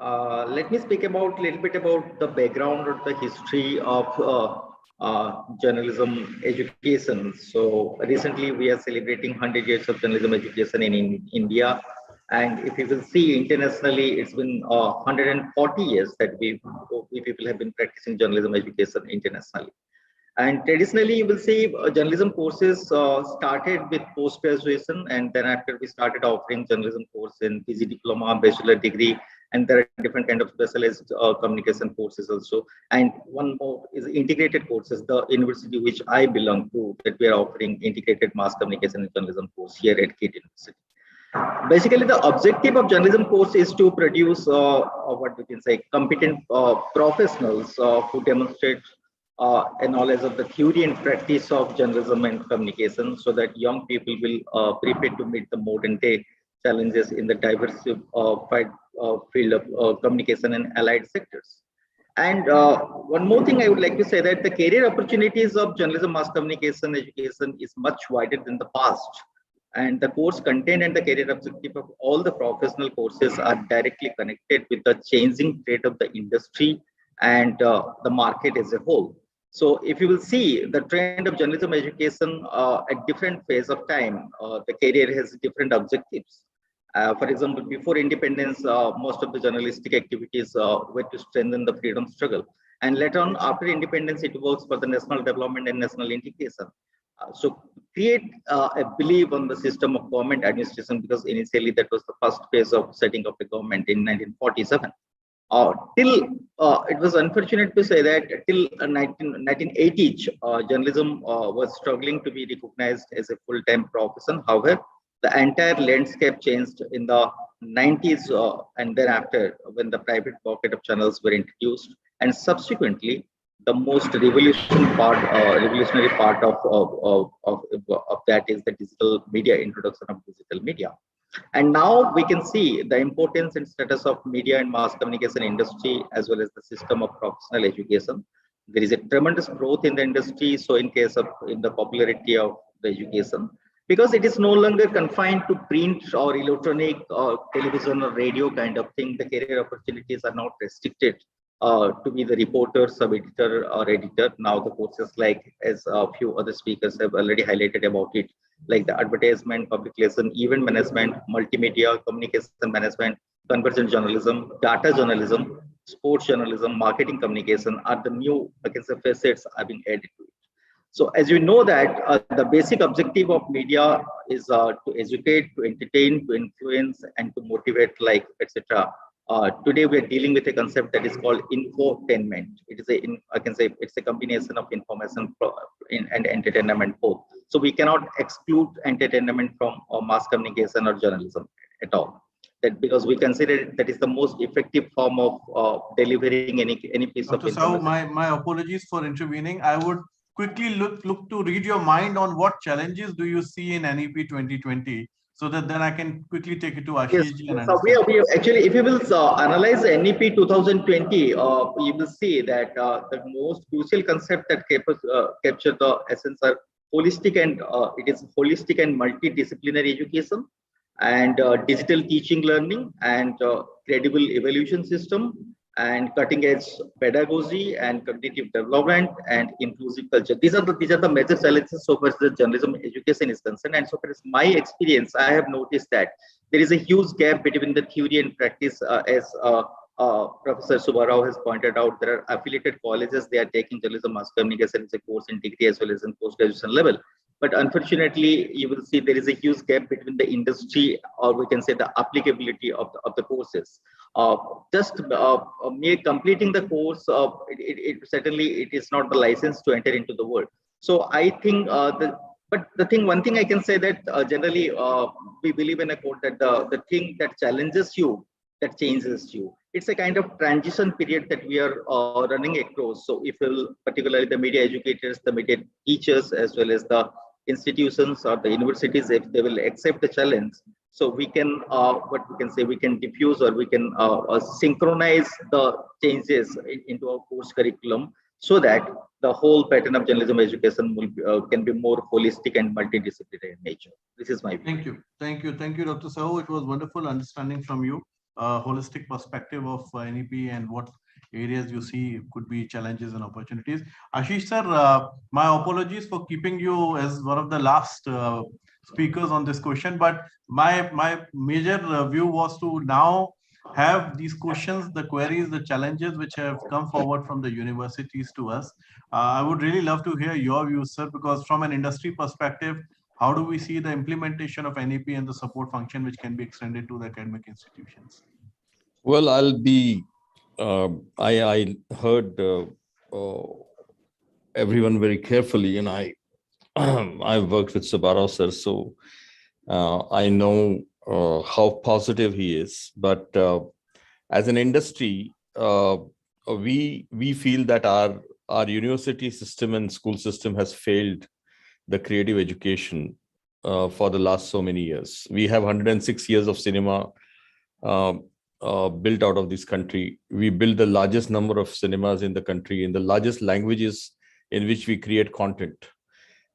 Let me speak about a little bit about the background or the history of journalism education. So recently we are celebrating 100 years of journalism education in India. And if you will see internationally, it's been 140 years that we people have been practicing journalism education internationally. And traditionally, you will see journalism courses started with post-graduation, and then after we started offering journalism course in PG diploma, bachelor degree, and there are different kind of specialized communication courses also. And one more is integrated courses, the university which I belong to, that we are offering integrated mass communication and journalism course here at KIIT University. Basically, the objective of journalism course is to produce what we can say competent professionals who demonstrate a knowledge of the theory and practice of journalism and communication, so that young people will prepare to meet the modern day challenges in the diversified field of communication and allied sectors. And one more thing I would like to say that the career opportunities of journalism, mass communication, education is much wider than the past. And the course content and the career objective of all the professional courses are directly connected with the changing state of the industry and the market as a whole. So if you will see the trend of journalism education at different phase of time, the career has different objectives. For example, before independence, most of the journalistic activities were to strengthen the freedom struggle. And later on, after independence, it works for the national development and national integration. So create a belief on the system of government administration, because initially that was the first phase of setting up the government in 1947. Till it was unfortunate to say that till 1980s, journalism was struggling to be recognized as a full-time profession. However, the entire landscape changed in the 90s and thereafter when the private pocket of channels were introduced, and subsequently the most revolutionary part of that is the digital media, introduction of digital media. And now we can see the importance and status of media and mass communication industry as well as the system of professional education. There is a tremendous growth in the industry. So in the popularity of the education, because it is no longer confined to print or electronic or television or radio kind of thing, the career opportunities are not restricted to be the reporter, sub-editor or editor. Now the courses, like as a few other speakers have already highlighted about it, like the advertisement, public relation, event management, multimedia, communication management, convergent journalism, data journalism, sports journalism, marketing communication are the new, I can say, facets are being added to it. So as you know that the basic objective of media is to educate, to entertain, to influence, and to motivate, like etc. Today we are dealing with a concept that is called infotainment. It is I can say it's a combination of information and entertainment both. So we cannot exclude entertainment from mass communication or journalism at all. That because we consider that is the most effective form of delivering any piece Dr. of information. Sahu, my apologies for intervening. I would quickly look to read your mind on what challenges do you see in NEP 2020, so that then I can quickly take it to Ashish ji. Yes. So we actually, if you will analyze NEP 2020, you will see that the most crucial concept that capture the essence are holistic and it is holistic and multidisciplinary education, and digital teaching learning, and credible evaluation system, and cutting edge pedagogy, and cognitive development, and inclusive culture. These are the major challenges so far as the journalism education is concerned. And so far as my experience, I have noticed that there is a huge gap between the theory and practice. As Professor Subba Rao has pointed out, there are affiliated colleges, they are taking journalism mass communication as a course in degree as well as in post-graduation level. But unfortunately, you will see there is a huge gap between the industry, or we can say the applicability of the courses. Just mere completing the course, certainly it is not the license to enter into the world. So I think one thing I can say that generally we believe in a quote that the thing that challenges you, that changes you. It's a kind of transition period that we are running across. So if particularly the media educators, the media teachers, as well as the institutions or the universities, if they will accept the challenge, so we can what we can say, we can diffuse or we can synchronize the changes into our course curriculum, so that the whole pattern of journalism education will can be more holistic and multidisciplinary in nature. This is my view. Thank you, Dr. Sahu. It was wonderful understanding from you holistic perspective of NEP and what areas you see could be challenges and opportunities. Ashish sir, my apologies for keeping you as one of the last speakers on this question, but my major view was to now have these questions, the queries, the challenges which have come forward from the universities to us. I would really love to hear your views, sir, because from an industry perspective, how do we see the implementation of NEP and the support function which can be extended to the academic institutions? Well, I'll be, I heard everyone very carefully, and I've worked with Subba Rao sir, so I know how positive he is. But as an industry, we feel that our university system and school system has failed the creative education for the last so many years. We have 106 years of cinema built out of this country. We build the largest number of cinemas in the country, in the largest languages in which we create content.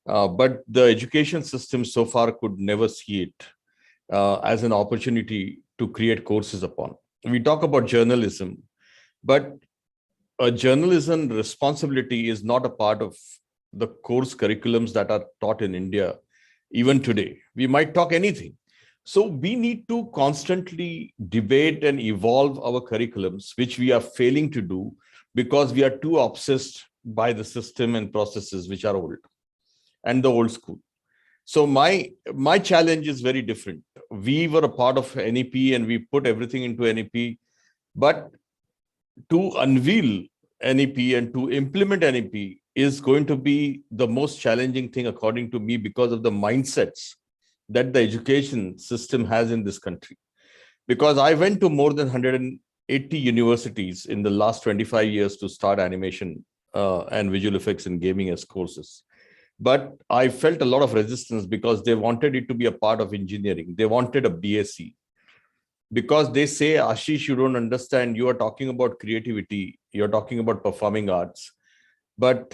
But the education system so far could never see it as an opportunity to create courses upon. We talk about journalism, but a journalism responsibility is not a part of the course curriculums that are taught in India. Even today, we might talk anything. So we need to constantly debate and evolve our curriculums, which we are failing to do because we are too obsessed by the system and processes which are old and the old school. So my challenge is very different. We were a part of NEP and we put everything into NEP, but to unveil NEP and to implement NEP is going to be the most challenging thing, according to me, because of the mindsets that the education system has in this country. Because I went to more than 180 universities in the last 25 years to start animation and visual effects and gaming as courses. But I felt a lot of resistance because they wanted it to be a part of engineering. They wanted a BSc. Because they say, Ashish, you don't understand. You are talking about creativity. You're talking about performing arts. But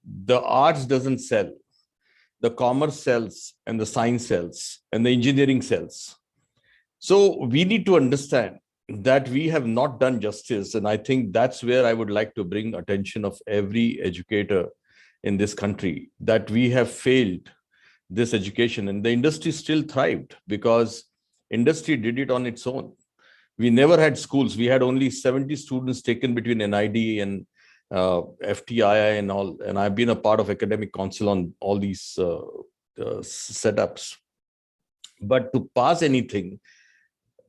the arts doesn't sell. The commerce sells, and the science sells, and the engineering sells. So we need to understand that we have not done justice. And I think that's where I would like to bring attention of every educator in this country, that we have failed this education, and the industry still thrived because industry did it on its own. We never had schools. We had only 70 students taken between NID and FTII and all. And I've been a part of academic council on all these setups. But to pass anything,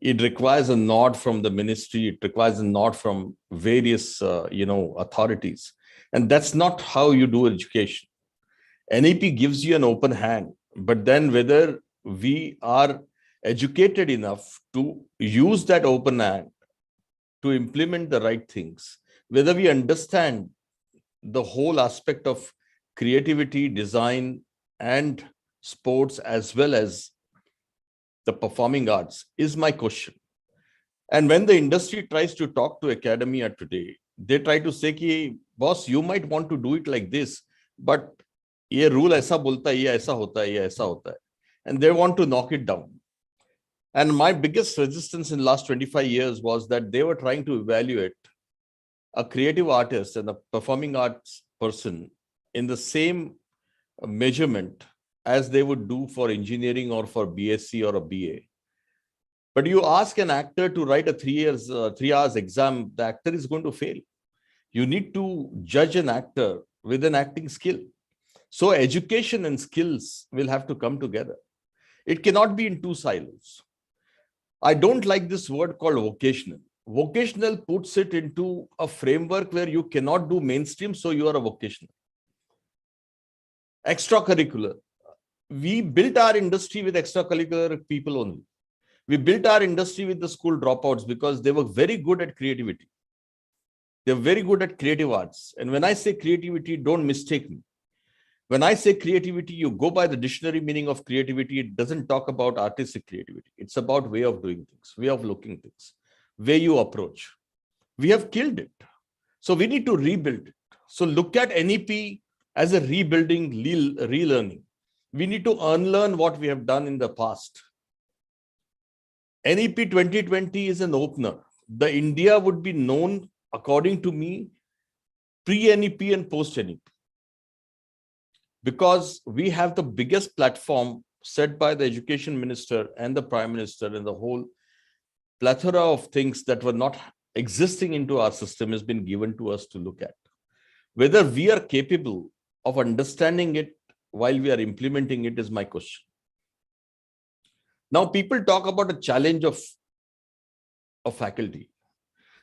it requires a nod from the ministry. It requires a nod from various, authorities. And that's not how you do education. NEP gives you an open hand, but then whether we are educated enough to use that open hand to implement the right things, whether we understand the whole aspect of creativity, design, and sports, as well as the performing arts, is my question. And when the industry tries to talk to academia today, they try to say, ki, boss, you might want to do it like this, but ye rule aisa bolta hai, ye aisa hota hai, ye aisa hota hai. And they want to knock it down. And my biggest resistance in the last 25 years was that they were trying to evaluate a creative artist and a performing arts person in the same measurement as they would do for engineering or for BSc or a BA. But you ask an actor to write a 3 hours exam, the actor is going to fail. You need to judge an actor with an acting skill. So education and skills will have to come together. It cannot be in two silos. I don't like this word called vocational. Vocational puts it into a framework where you cannot do mainstream, so you are a vocational. Extracurricular. We built our industry with extracurricular people only. We built our industry with the school dropouts because they were very good at creativity. They're very good at creative arts. And when I say creativity, don't mistake me. When I say creativity, you go by the dictionary meaning of creativity. It doesn't talk about artistic creativity. It's about way of doing things, way of looking things, way you approach. We have killed it. So we need to rebuild it. So look at NEP as a rebuilding, relearning. We need to unlearn what we have done in the past. NEP 2020 is an opener. The India would be known, according to me, pre-NEP and post-NEP. Because we have the biggest platform set by the education minister and the prime minister, and the whole plethora of things that were not existing into our system has been given to us to look at. Whether we are capable of understanding it while we are implementing it is my question. Now, people talk about a challenge of faculty.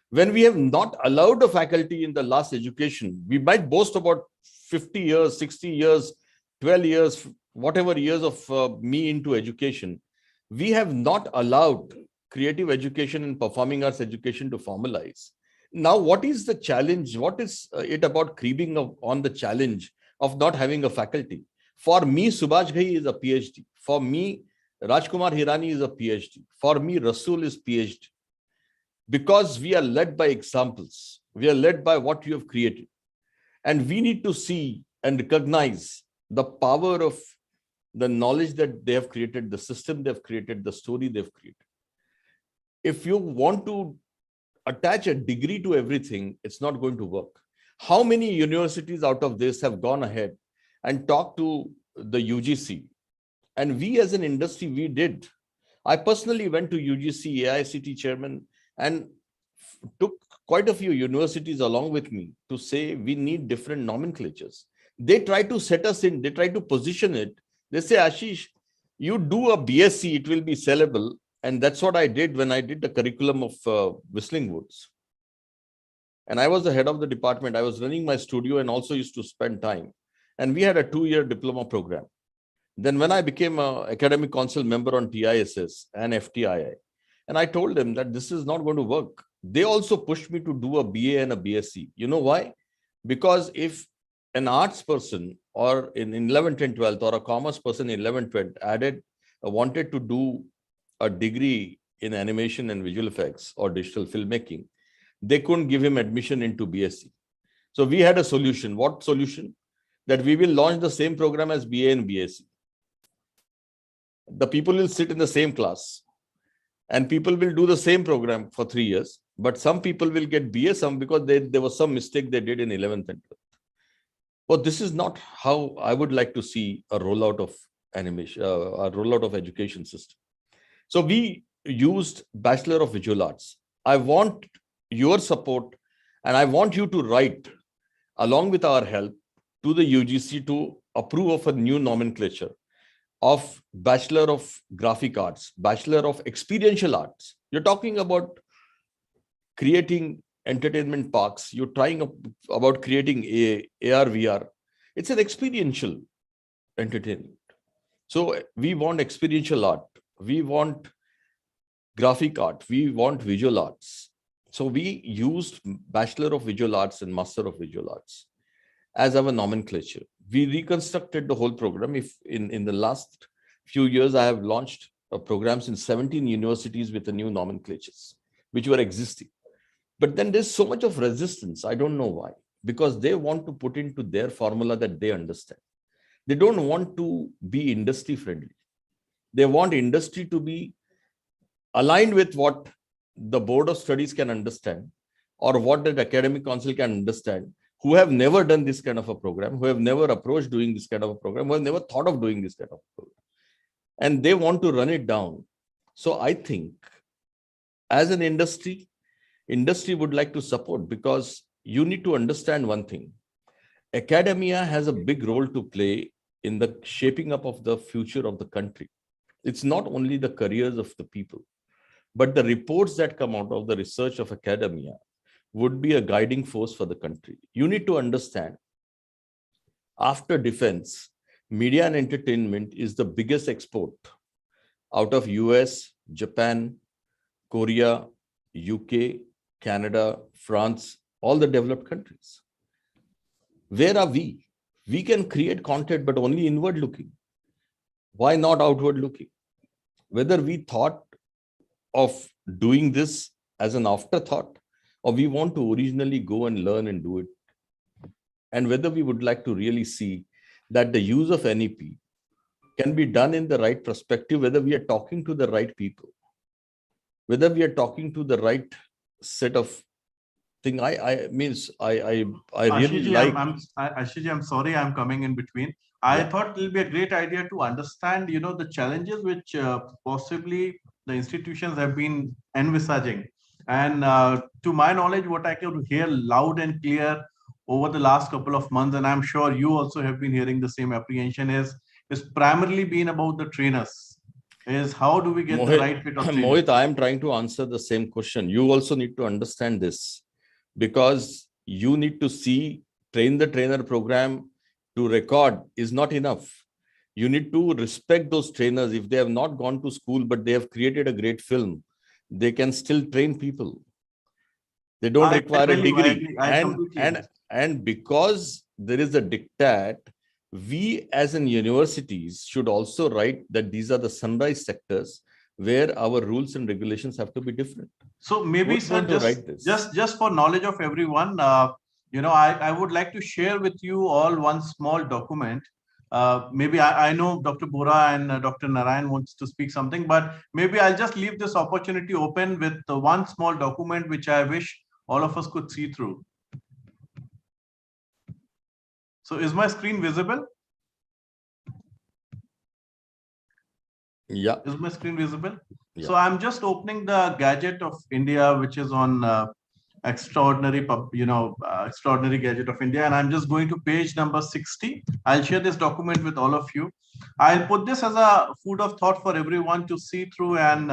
When we have not allowed the faculty in the last education, we might boast about 50 years, 60 years, 12 years, whatever years of me into education. We have not allowed creative education and performing arts education to formalize. Now, what is the challenge? What is it about creeping on the challenge of not having a faculty? For me, Subhash Ghai is a PhD. For me, Rajkumar Hirani is a PhD. For me, Rasool is PhD. Because we are led by examples. We are led by what you have created. And we need to see and recognize the power of the knowledge that they have created, the system they've created, the story they've created. If you want to attach a degree to everything, it's not going to work. How many universities out of this have gone ahead and talked to the UGC? And we as an industry, we did. I personally went to UGC, AICT chairman, and took quite a few universities along with me to say we need different nomenclatures. They try to set us in, they try to position it. They say, Ashish, you do a BSc, it will be sellable. And that's what I did when I did the curriculum of Whistling Woods. And I was the head of the department. I was running my studio and also used to spend time. And we had a 2-year diploma program. Then when I became an academic council member on TISS and FTII, and I told them that this is not going to work. They also pushed me to do a BA and a BSc. You know why? Because if an arts person or in 11th and 12th or a commerce person in 11th, 12th wanted to do a degree in animation and visual effects or digital filmmaking, they couldn't give him admission into BSc. So we had a solution. What solution? That we will launch the same program as BA and BSc. The people will sit in the same class and people will do the same program for 3 years. But some people will get BA, some because there was some mistake they did in 11th and 12th. But this is not how I would like to see a rollout of animation, a rollout of education system. So we used Bachelor of Visual Arts. I want your support and I want you to write along with our help to the UGC to approve of a new nomenclature of Bachelor of Graphic Arts, Bachelor of Experiential Arts. You're talking about creating entertainment parks. You're trying about creating AR, VR. It's an experiential entertainment. So we want experiential art. We want graphic art. We want visual arts. So we used Bachelor of Visual Arts and Master of Visual Arts as our nomenclature. We reconstructed the whole program. If in the last few years, I have launched programs in 17 universities with the new nomenclatures, which were existing. But then there's so much of resistance. I don't know why. Because they want to put into their formula that they understand. They don't want to be industry friendly. They want industry to be aligned with what the Board of Studies can understand or what the academic council can understand, who have never done this kind of a program, who have never approached doing this kind of a program, who have never thought of doing this kind of a program. And they want to run it down. So I think as an industry would like to support, because you need to understand one thing. Academia has a big role to play in the shaping up of the future of the country. It's not only the careers of the people, but the reports that come out of the research of academia would be a guiding force for the country. You need to understand, after defense, media and entertainment is the biggest export out of US, Japan, Korea, UK, Canada, France, all the developed countries. Where are we? We can create content, but only inward looking. Why not outward looking? Whether we thought of doing this as an afterthought, or we want to originally go and learn and do it. And whether we would like to really see that the use of NEP can be done in the right perspective, whether we are talking to the right people, whether we are talking to the right set of thing. I really Ashishji, like. Ashishji, I'm sorry, I'm coming in between. I thought it will be a great idea to understand, the challenges which possibly the institutions have been envisaging. And to my knowledge, what I could hear loud and clear over the last couple of months, and I'm sure you also have been hearing the same apprehension, is primarily been about the trainers. Is how do we get the right fit of trainers? Mohit, I am trying to answer the same question. You also need to understand this, because you need to see train the trainer program to record is not enough. You need to respect those trainers. If they have not gone to school, but they have created a great film, they can still train people. They don't require a degree. And because there is a diktat we as in universities should also write that these are the sunrise sectors where our rules and regulations have to be different. So maybe, Who's sir, going to write this? just for knowledge of everyone, I would like to share with you all one small document. Maybe I know Dr. Bora and Dr. Narain wants to speak something, but maybe I'll just leave this opportunity open with one small document which I wish all of us could see through. So is my screen visible? Yeah. Is my screen visible? Yeah. So I'm just opening the Gadget of India, which is on extraordinary Gadget of India, and I'm just going to page number 60. I'll share this document with all of you. I'll put this as a food of thought for everyone to see through and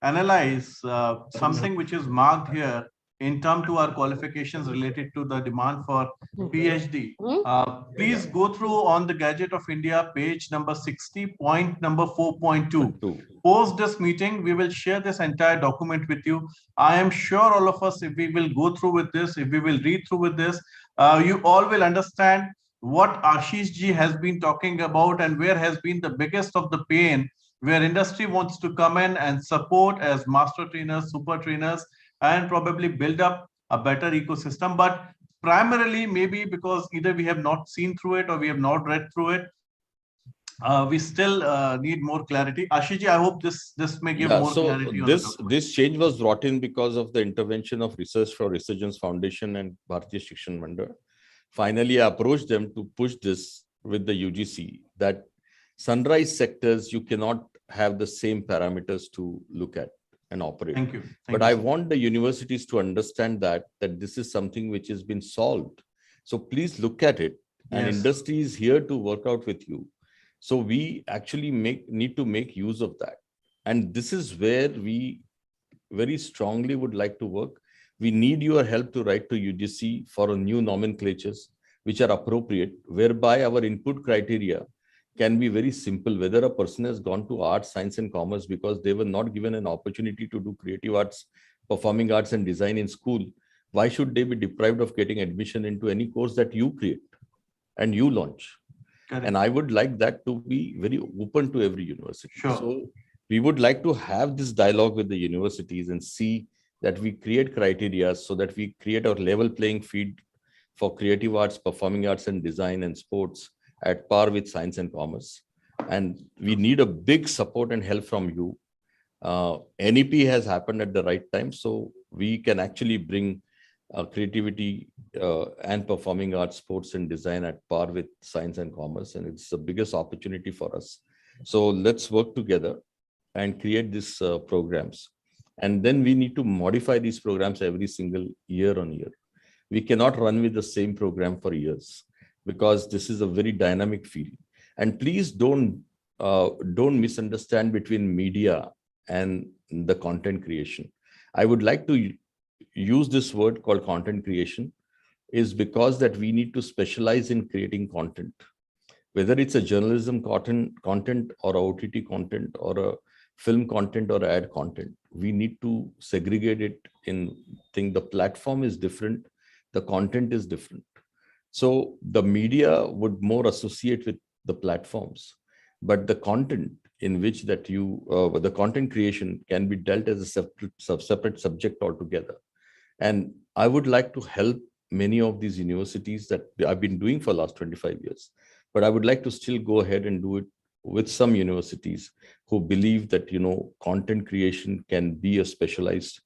analyze something which is marked here in terms to our qualifications related to the demand for PhD. Please go through on the Gadget of India, page number 60, point number 4.2. Post this meeting, we will share this entire document with you. I am sure all of us, if we will go through with this, if we will read through with this, you all will understand what Ashish ji has been talking about and where has been the biggest of the pain, where industry wants to come in and support as master trainers, super trainers, and probably build up a better ecosystem. But primarily, maybe because either we have not seen through it or we have not read through it, we still need more clarity. Ashish ji, I hope this may give more clarity. This change was brought in because of the intervention of Research for Resurgence Foundation and Bharatiya Shikshan Mandal. Finally, I approached them to push this with the UGC that sunrise sectors, you cannot have the same parameters to look at and operate. Thank you. But I want the universities to understand that this is something which has been solved. So please look at it. And industry is here to work out with you. So we actually need to make use of that. And this is where we very strongly would like to work. We need your help to write to UGC for a new nomenclatures which are appropriate, whereby our input criteria can be very simple. Whether a person has gone to arts, science and commerce because they were not given an opportunity to do creative arts, performing arts and design in school, why should they be deprived of getting admission into any course that you create and you launch? Correct. And I would like that to be very open to every university. Sure. So we would like to have this dialogue with the universities and see that we create criteria so that we create our level playing field for creative arts, performing arts and design and sports at par with science and commerce. And we need a big support and help from you. NEP has happened at the right time, so we can actually bring creativity and performing arts, sports and design at par with science and commerce. And it's the biggest opportunity for us. So let's work together and create these programs. And then we need to modify these programs every single year on year. We cannot run with the same program for years because this is a very dynamic field. And please don't misunderstand between media and the content creation. I would like to use this word called content creation is because that we need to specialize in creating content, whether it's a journalism content or a OTT content or a film content or ad content. We need to segregate it in thing. The platform is different. The content is different. So the media would more associate with the platforms, but the content in which that the content creation can be dealt as a separate subject altogether. And I would like to help many of these universities that I've been doing for the last 25 years, but I would like to still go ahead and do it with some universities who believe that, content creation can be a specialized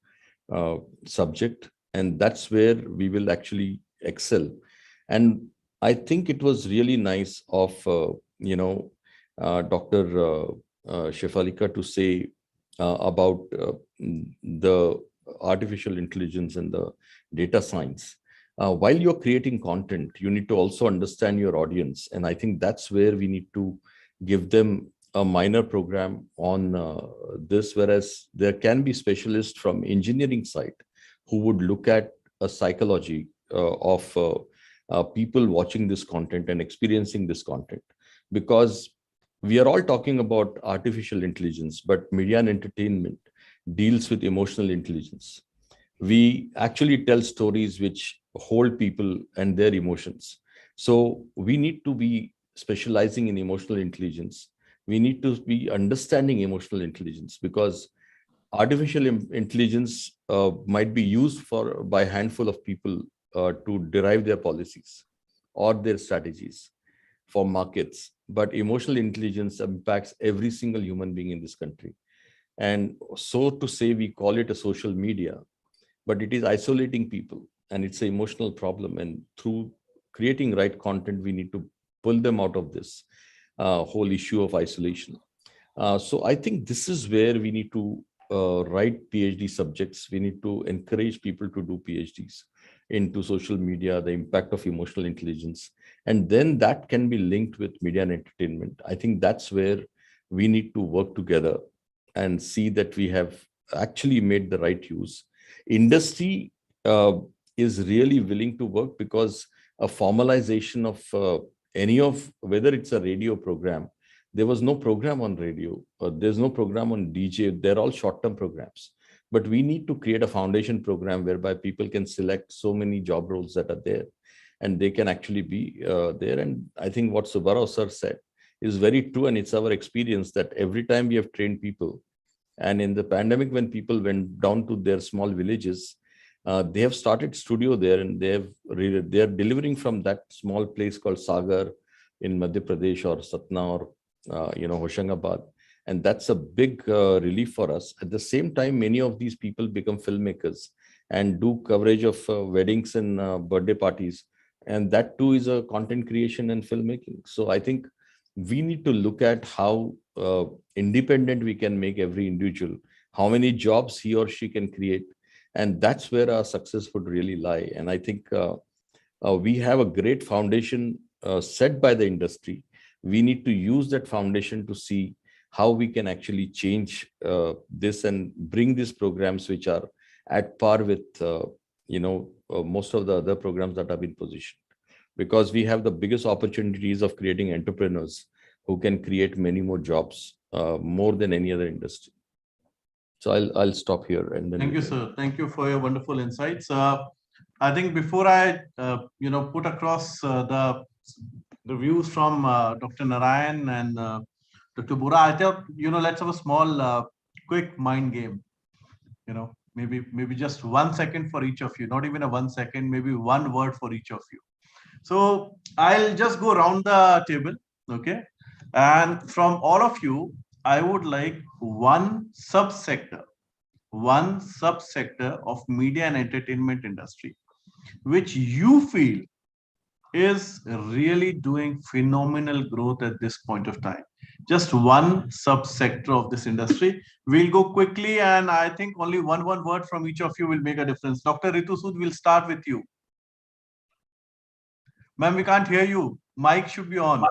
subject. And that's where we will actually excel. And I think it was really nice of, Dr. Shefalika to say about the artificial intelligence and the data science. While you're creating content, you need to also understand your audience. And I think that's where we need to give them a minor program on this, whereas there can be specialists from engineering side who would look at a psychology of people watching this content and experiencing this content. Because we are all talking about artificial intelligence, but media and entertainment deals with emotional intelligence. We actually tell stories which hold people and their emotions. So we need to be specializing in emotional intelligence, we need to be understanding emotional intelligence, because artificial intelligence might be used by a handful of people to derive their policies or their strategies for markets. But emotional intelligence impacts every single human being in this country. And so to say, we call it a social media, but it is isolating people, and it's an emotional problem. And through creating right content, we need to pull them out of this whole issue of isolation. So I think this is where we need to write PhD subjects. We need to encourage people to do PhDs into social media, the impact of emotional intelligence, and then that can be linked with media and entertainment. I think that's where we need to work together and see that we have actually made the right use. Industry is really willing to work, because a formalization of whether it's a radio program, there was no program on radio, or there's no program on DJ. They're all short-term programs. But we need to create a foundation program whereby people can select so many job roles that are there, and they can actually be there. And I think what Subba Rao sir said is very true, and it's our experience that every time we have trained people, and in the pandemic, when people went down to their small villages, they have started studio there, and they are delivering from that small place called Sagar in Madhya Pradesh, or Satna, or Hoshangabad. And that's a big relief for us. At the same time, many of these people become filmmakers and do coverage of weddings and birthday parties. And that too is a content creation and filmmaking. So I think we need to look at how independent we can make every individual, how many jobs he or she can create. And that's where our success would really lie. And I think we have a great foundation set by the industry. We need to use that foundation to see how we can actually change this and bring these programs which are at par with most of the other programs that have been positioned, because we have the biggest opportunities of creating entrepreneurs who can create many more jobs, more than any other industry. So I'll stop here. And then thank you, sir. Thank you for your wonderful insights. I think before I put across the views from Dr. Narain and Dr. Bora, I thought let's have a small quick mind game. Maybe just 1 second for each of you, not even a 1 second, maybe one word for each of you. So I'll just go around the table, okay? And from all of you, I would like one subsector of media and entertainment industry, which you feel is really doing phenomenal growth at this point of time. Just one subsector of this industry. We'll go quickly, and I think only one word from each of you will make a difference. Dr. Ritu Sood, we'll start with you. Ma'am, we can't hear you. Mic should be on.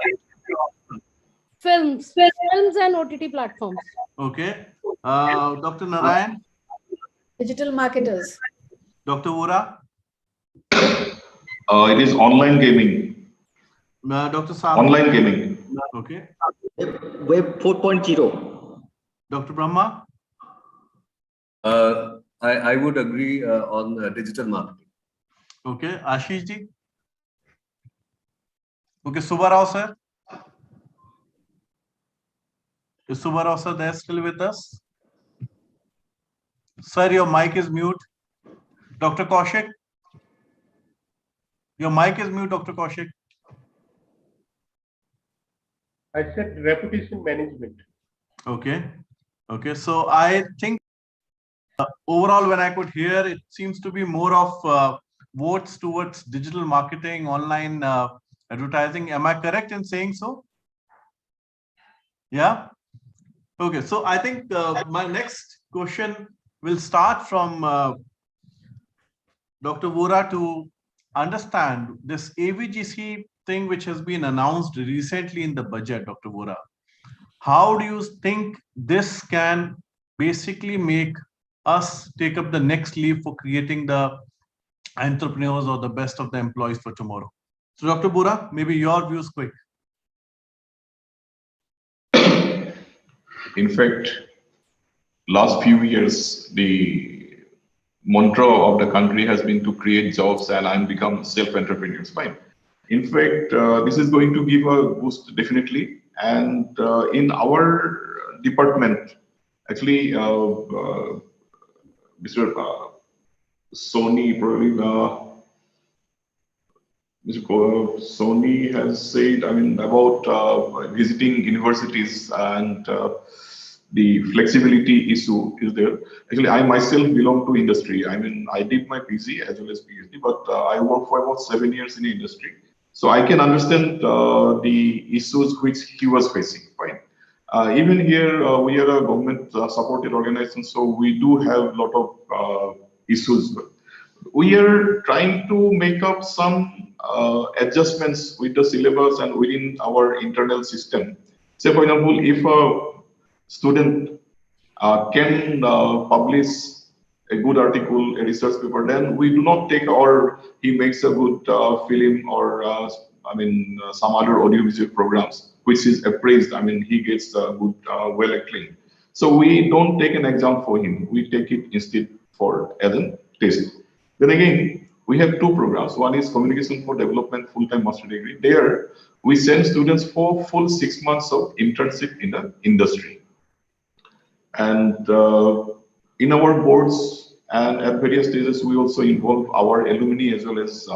Films and OTT platforms. Okay. Dr. Narain. Digital marketers. Dr. Bora. It is online gaming. Dr. Sahu. Online gaming. Okay. Web 4.0. Dr. Brahma. I would agree on digital marketing. Okay. Ashish ji. Okay. Subba Rao sir. Is Subba Rao sir there still with us? Sir, your mic is mute. Dr. Kaushik. Your mic is mute, Dr. Kaushik. I said reputation management. Okay. Okay. So I think overall, when I could hear, it seems to be more of votes towards digital marketing, online advertising. Am I correct in saying so? Yeah. Okay. So I think my next question will start from Dr. Bora to understand this AVGC thing which has been announced recently in the budget, Dr. Bora. How do you think this can basically make us take up the next leap for creating the entrepreneurs or the best of the employees for tomorrow? So Dr. Bora, maybe your views quick. In fact, last few years, the mantra of the country has been to create jobs and become self-entrepreneurs. Fine. In fact, this is going to give a boost definitely. And in our department, actually, Mr. Soni probably, Mr. Soni has said, I mean, about visiting universities and the flexibility issue is there. Actually, I myself belong to industry. I mean, I did my PG as well as PhD, but I worked for about 7 years in the industry. So I can understand the issues which he was facing, fine. Even here, we are a government-supported organization, so we do have a lot of issues. We are trying to make up some adjustments with the syllabus and within our internal system. Say, for example, if a student can publish a good article, a research paper, then we do not take, or he makes a good film, or some other audiovisual programs, which is appraised. I mean, he gets a good, well acclaimed. So we don't take an exam for him. We take it instead for as a test. Then again, we have two programs. One is Communication for Development full-time master degree. There, we send students for full 6 months of internship in the industry. And in our boards and at various stages, we also involve our alumni as well as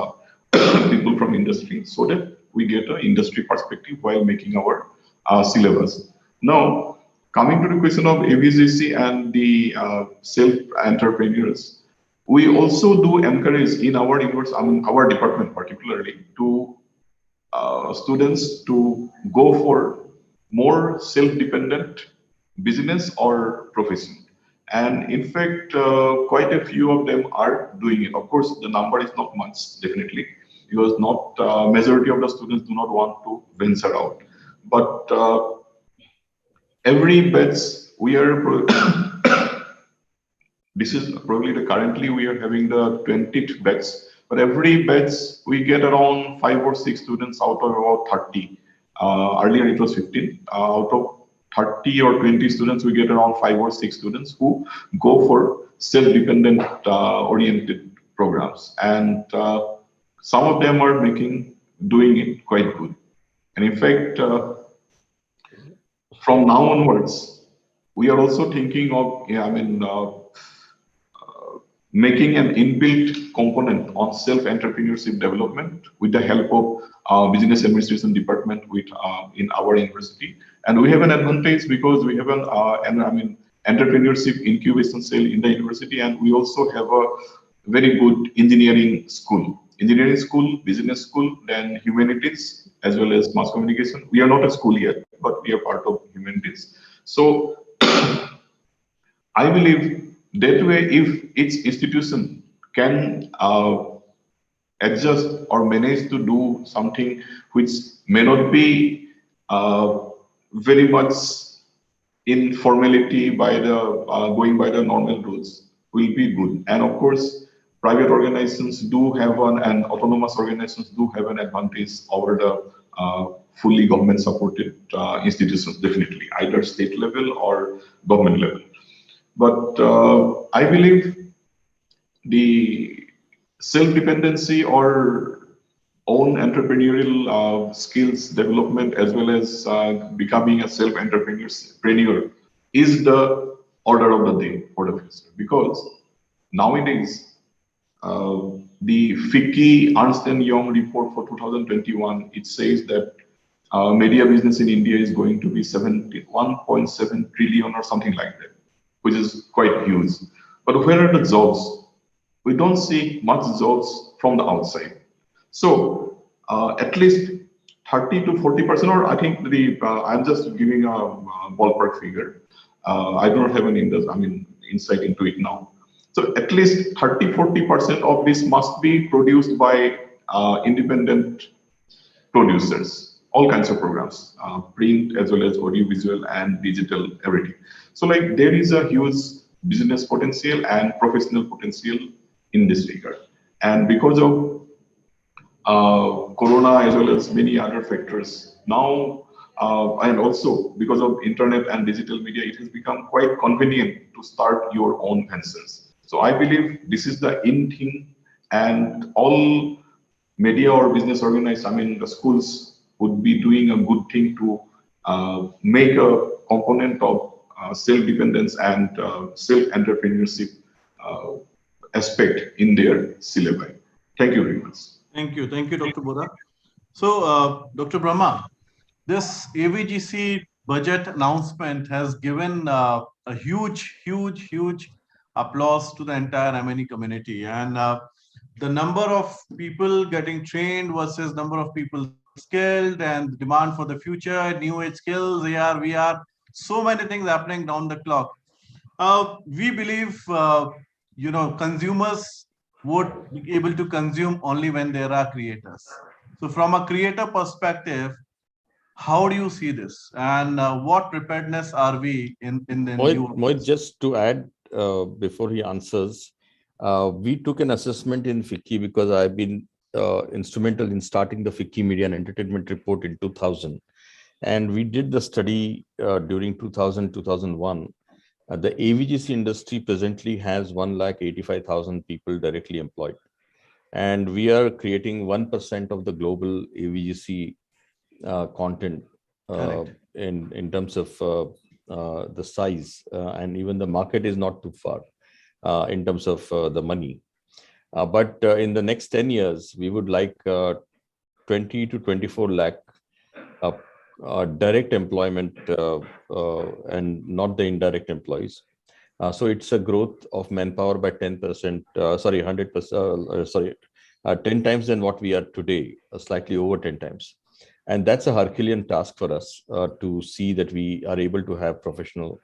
people from industry, so that we get an industry perspective while making our syllabus. Now, coming to the question of AVGC and the self-entrepreneurs, we also do encourage in our university, our department particularly, to students to go for more self-dependent business or profession. And in fact, quite a few of them are doing it. Of course, the number is not much, definitely, because not majority of the students do not want to venture out. But every batch we are this is probably the currently we are having the 20th batch, but every batch we get around 5 or 6 students out of about 30. Earlier it was 15. Out of 30 or 20 students, we get around 5 or 6 students who go for self-dependent oriented programs. And some of them are doing it quite good. And in fact, from now onwards, we are also thinking of, making an inbuilt component on self-entrepreneurship development with the help of business administration department in our university. And we have an advantage because we have an entrepreneurship incubation cell in the university, and we also have a very good engineering school, business school, then humanities as well as mass communication. We are not a school yet, but we are part of humanities. So I believe that way, if each institution can adjust or manage to do something which may not be very much in formality by the going by the normal rules, will be good. And of course, private organizations do have and autonomous organizations do have an advantage over the fully government supported institutions, definitely, either state level or government level. But I believe the self-dependency or own entrepreneurial skills development, as well as becoming a self-entrepreneur, is the order of the day for the future. Because nowadays, the FICCI Ernst & Young report for 2021, it says that media business in India is going to be 1.7 trillion or something like that, which is quite huge. But where are the jobs? We don't see much jobs from the outside. So at least 30 to 40%, or I think I'm just giving a ballpark figure. I don't have an insight into it now. So at least 30-40% of this must be produced by independent producers, all kinds of programs, print as well as audiovisual and digital, everything. So like there is a huge business potential and professional potential in this regard. And because of Corona as well as many other factors, now and also because of internet and digital media, it has become quite convenient to start your own ventures. So I believe this is the in thing, and all media or business organized, I mean, the schools would be doing a good thing to make a component of self-dependence and self-entrepreneurship aspect in their syllabi. Thank you very much. Thank you, Dr. Bora. So, Dr. Brahma, this AVGC budget announcement has given a huge applause to the entire M&E community, and the number of people getting trained versus number of people skilled and demand for the future, new age skills, AR, VR, so many things happening down the clock. We believe, consumers would be able to consume only when there are creators. So from a creator perspective, how do you see this, and what preparedness are we in the new? Mohit, just to add before he answers, we took an assessment in FICCI because I've been instrumental in starting the FICCI Media and Entertainment Report in 2000. And we did the study during 2000-2001. The AVGC industry presently has 185,000 people directly employed. And we are creating 1% of the global AVGC content in terms of the size, and even the market is not too far in terms of the money. But in the next 10 years, we would like 20 to 24 lakh direct employment and not the indirect employees. So it's a growth of manpower by 10%, 100%, 10 times than what we are today, slightly over 10 times. And that's a Herculean task for us to see that we are able to have professional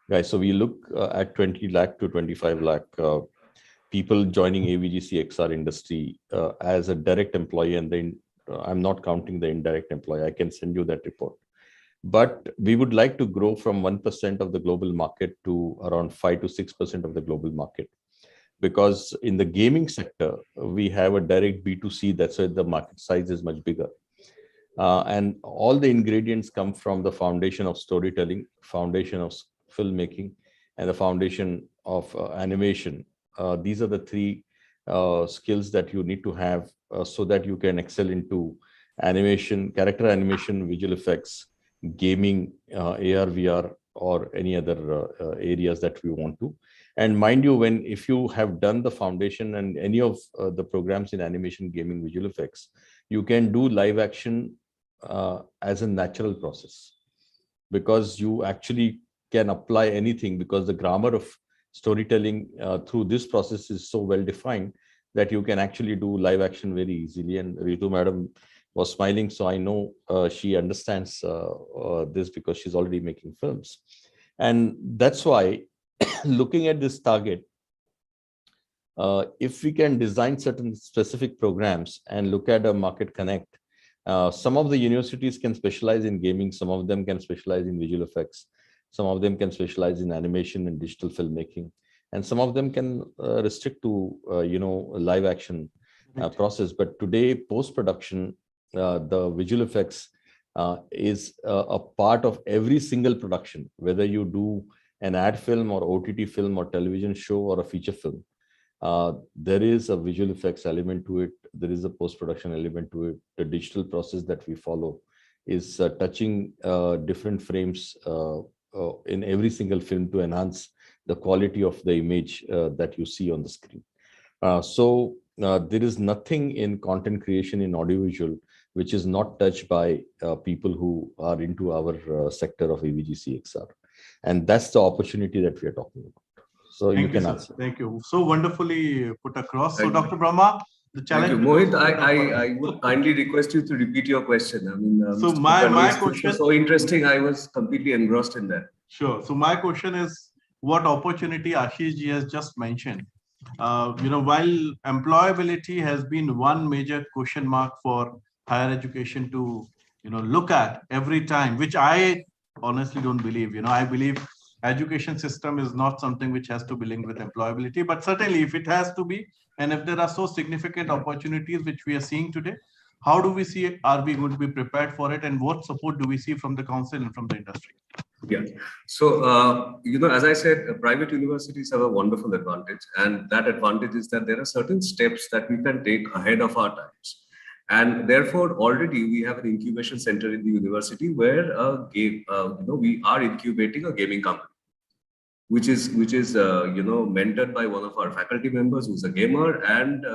guys. So we look at 20 lakh to 25 lakh people joining AVGC XR industry as a direct employee, and then I'm not counting the indirect employee. I can send you that report. But we would like to grow from 1% of the global market to around 5 to 6% of the global market. Because in the gaming sector, we have a direct B2C, that's why the market size is much bigger. And all the ingredients come from the foundation of storytelling, foundation of filmmaking, and the foundation of animation. These are the three skills that you need to have so that you can excel into animation, character animation, visual effects, gaming, AR, VR, or any other areas that we want to. And mind you, if you have done the foundation and any of the programs in animation, gaming, visual effects, you can do live action as a natural process, because you actually can apply anything, because the grammar of storytelling through this process is so well defined that you can actually do live action very easily. And Ritu madam was smiling, so I know she understands this because she's already making films. And that's why looking at this target, if we can design certain specific programs and look at a market connect, some of the universities can specialize in gaming, some of them can specialize in visual effects, some of them can specialize in animation and digital filmmaking, and some of them can restrict to live action process. But today, post-production, the visual effects is a part of every single production, whether you do an ad film or OTT film or television show or a feature film. There is a visual effects element to it. There is a post-production element to it. The digital process that we follow is touching different frames in every single film to enhance the quality of the image that you see on the screen. So there is nothing in content creation in audiovisual which is not touched by people who are into our sector of AVGC XR. And that's the opportunity that we are talking about. So you can answer. Thank you. So wonderfully put across. So Dr. Brahma, the challenge. Thank you. Mohit, I would kindly request you to repeat your question. I mean, so my question was so interesting. I was completely engrossed in that. Sure. So my question is, what opportunity Ashish ji has just mentioned. While employability has been one major question mark for higher education to, look at every time, which I honestly don't believe. I believe education system is not something which has to be linked with employability, but certainly if it has to be, and if there are so significant opportunities which we are seeing today, how do we see, are we going to be prepared for it, and what support do we see from the council and from the industry? Yeah. So, as I said, private universities have a wonderful advantage, and that advantage is that there are certain steps that we can take ahead of our times. And therefore, already we have an incubation center in the university where we are incubating a gaming company, which is mentored by one of our faculty members who's a gamer, and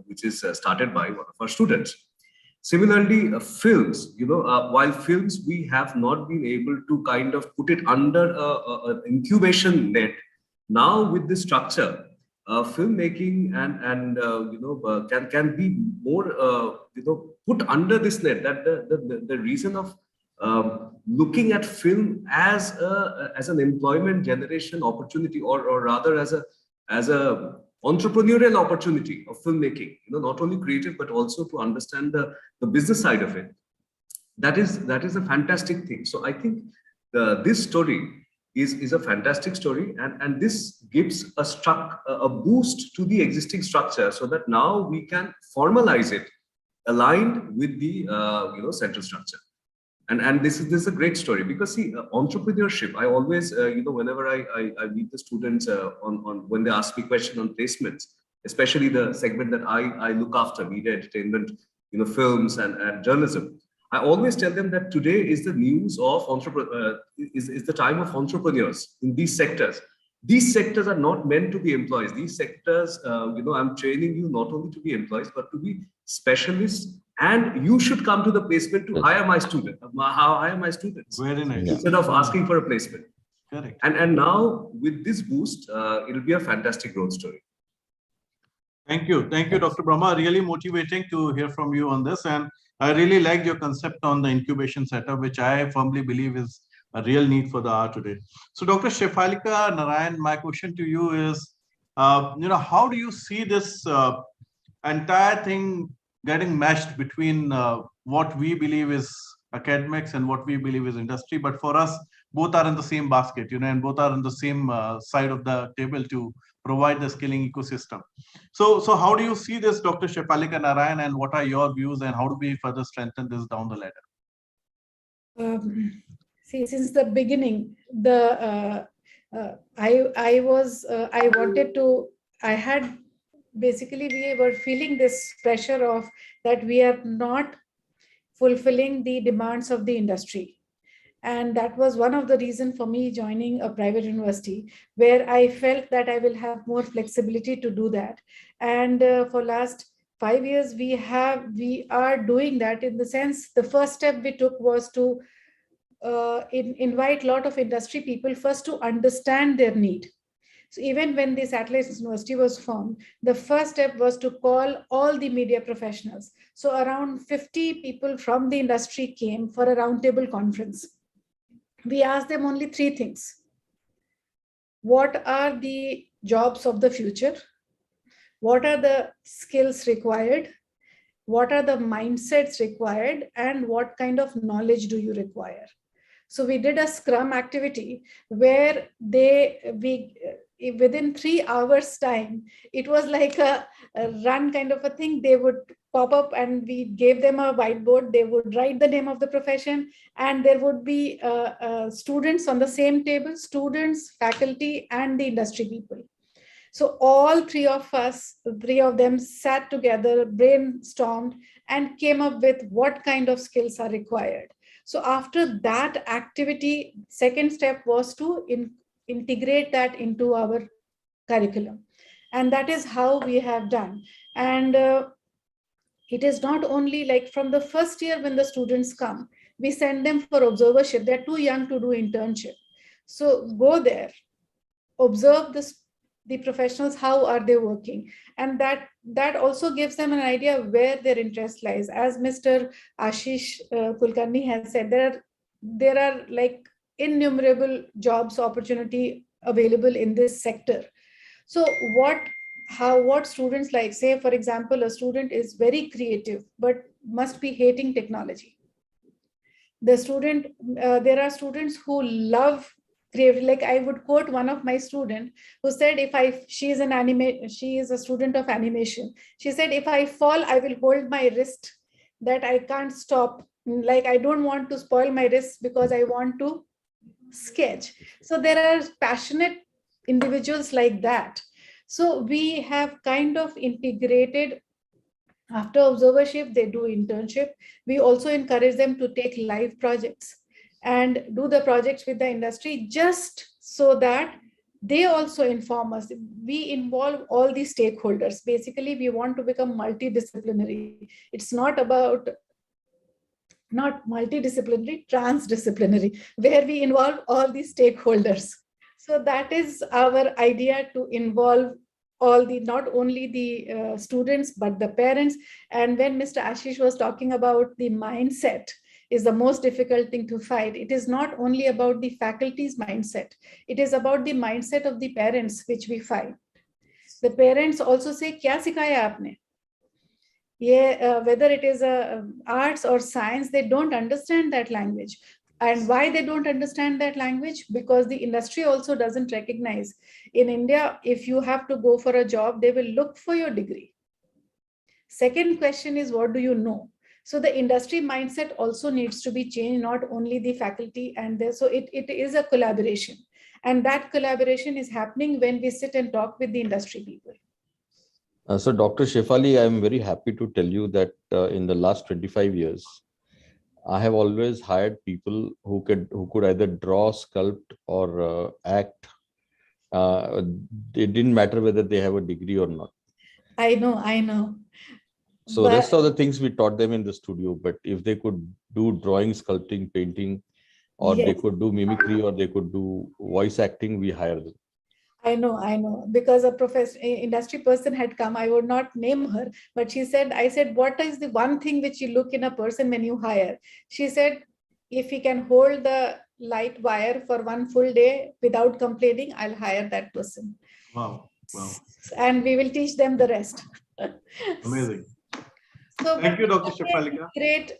which is started by one of our students. Similarly, films, while films we have not been able to kind of put it under an incubation net. Now with this structure, filmmaking can be more put under this net. That the reason of looking at film as an employment generation opportunity, or rather as a entrepreneurial opportunity of filmmaking, not only creative but also to understand the business side of it. That is a fantastic thing. So I think this story is a fantastic story, and this gives a boost to the existing structure, so that now we can formalize it aligned with the central structure. And this is a great story, because see, entrepreneurship, I always whenever I meet the students on when they ask me questions on placements, especially the segment that I look after, media entertainment, films and journalism, I always tell them that today is the news of is the time of entrepreneurs in these sectors. These sectors are not meant to be employees. These sectors, I'm training you not only to be employees, but to be specialists. And you should come to the placement to hire my students. Very nice. Instead of asking for a placement. Correct. And now with this boost, it'll be a fantastic growth story. Thank you, Dr. Brahma. Really motivating to hear from you on this, and I really like your concept on the incubation setup, which I firmly believe is a real need for the hour today. So, Dr. Shefalika Narain, my question to you is, how do you see this entire thing getting meshed between what we believe is academics and what we believe is industry? But for us, both are in the same basket, and both are on the same side of the table to provide the skilling ecosystem. So how do you see this, Dr. Shefalika Narain, and what are your views, and how do we further strengthen this down the ladder? See, since the beginning, we were feeling this pressure of that we are not fulfilling the demands of the industry. And that was one of the reasons for me joining a private university, where I felt that I will have more flexibility to do that. And for last 5 years, we are doing that, in the sense, the first step we took was to invite a lot of industry people first to understand their need. So even when the Satellite University was formed, the first step was to call all the media professionals. So around 50 people from the industry came for a roundtable conference. We asked them only 3 things. What are the jobs of the future? What are the skills required? What are the mindsets required? And what kind of knowledge do you require? So we did a Scrum activity where within 3 hours time, it was like a run kind of a thing. They would pop up and we gave them a whiteboard. They would write the name of the profession, and there would be students on the same table, students, faculty, and the industry people. So all 3 of them sat together, brainstormed, and came up with what kind of skills are required. So after that activity, second step was to integrate that into our curriculum. And that is how we have done. And it is not only like from the first year when the students come, we send them for observership. They're too young to do internship. So go there, observe the professionals, how are they working? And that also gives them an idea where their interest lies. As Mr. Ashish Kulkarni has said, there are like innumerable jobs opportunity available in this sector. So what students like, say, for example, a student is very creative, but must be hating technology. There are students who love creative. Like I would quote one of my students who said, she is a student of animation. She said, if I fall, I will hold my wrist, that I can't stop. Like, I don't want to spoil my wrist because I want to sketch. So there are passionate individuals like that. So we have kind of integrated After observership, they do internship. We also encourage them to take live projects and do the projects with the industry, just so that they also inform us. We involve all the stakeholders. Basically, we want to become multidisciplinary. It's not multidisciplinary, transdisciplinary, where we involve all the stakeholders. So that is our idea, to involve all the, not only the students, but the parents. And when Mr. Ashish was talking about the mindset is the most difficult thing to fight, it is not only about the faculty's mindset, it is about the mindset of the parents, which we find. The parents also say, kya sikhaya aapne? Yeah, whether it is arts or science, they don't understand that language. And why they don't understand that language? Because the industry also doesn't recognize. In India, if you have to go for a job, they will look for your degree. Second question is, what do you know? So the industry mindset also needs to be changed, not only the faculty. And so it is a collaboration. And that collaboration is happening when we sit and talk with the industry people. So Dr. Shefali, I'm very happy to tell you that in the last 25 years, I have always hired people who could either draw, sculpt, or act. It didn't matter whether they have a degree or not. I know. So but rest of the things we taught them in the studio, but if they could do drawing, sculpting, painting, or yes, they could do mimicry, or they could do voice acting, we hire them. I know, because a industry person had come. I would not name her, but she said, I said, what is the one thing which you look in a person when you hire? She said, if he can hold the light wire for one full day without complaining, I'll hire that person. Wow. And we will teach them the rest. Amazing. So thank you, Dr. Shefalika.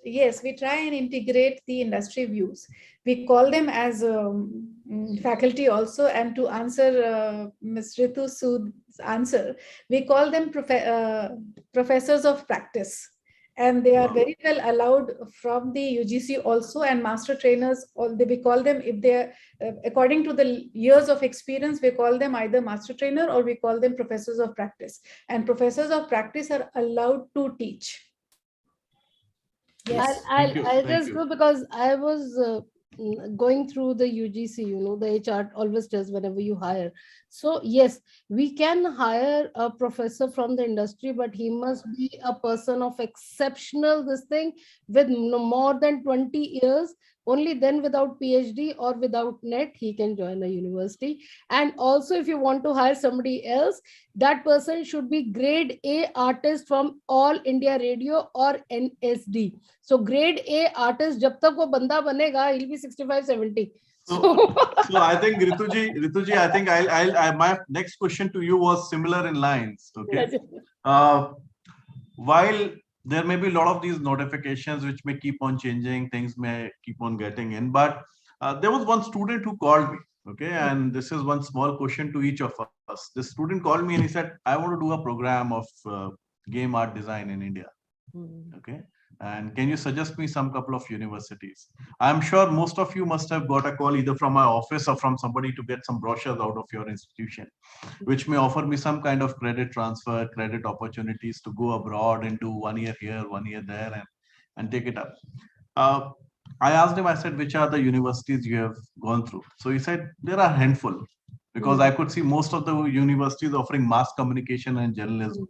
Yes, we try and integrate the industry views. We call them as faculty also, and to answer Ms. Ritu Sood's answer, we call them professors of practice. And they are very well allowed from the UGC also, and master trainers, we call them, if they are, according to the years of experience, we call them either master trainer or we call them professors of practice. And professors of practice are allowed to teach. Yes. I'll just go, because I was going through the UGC, the HR always does whenever you hire. So yes, we can hire a professor from the industry, but he must be a person of exceptional with more than 20 years. Only then, without PhD or without NET, he can join a university. And also, if you want to hire somebody else, that person should be grade A artist from All India Radio or NSD. So grade A artist, jab tak wo banda banega, he'll be 65, 70. So I think Rituji, I think my next question to you was similar in lines. Okay. While there may be a lot of these notifications which may keep on changing, things may keep on getting in, but there was one student who called me. Okay, and this is one small question to each of us. This student called me and he said, I want to do a program of game art design in India. Okay. And can you suggest me some couple of universities? I'm sure most of you must have got a call either from my office or from somebody to get some brochures out of your institution, which may offer me some kind of credit transfer, credit opportunities to go abroad and do 1 year here, 1 year there, and take it up. I asked him, I said, which are the universities you have gone through? So he said, there are a handful, because I could see most of the universities offering mass communication and journalism.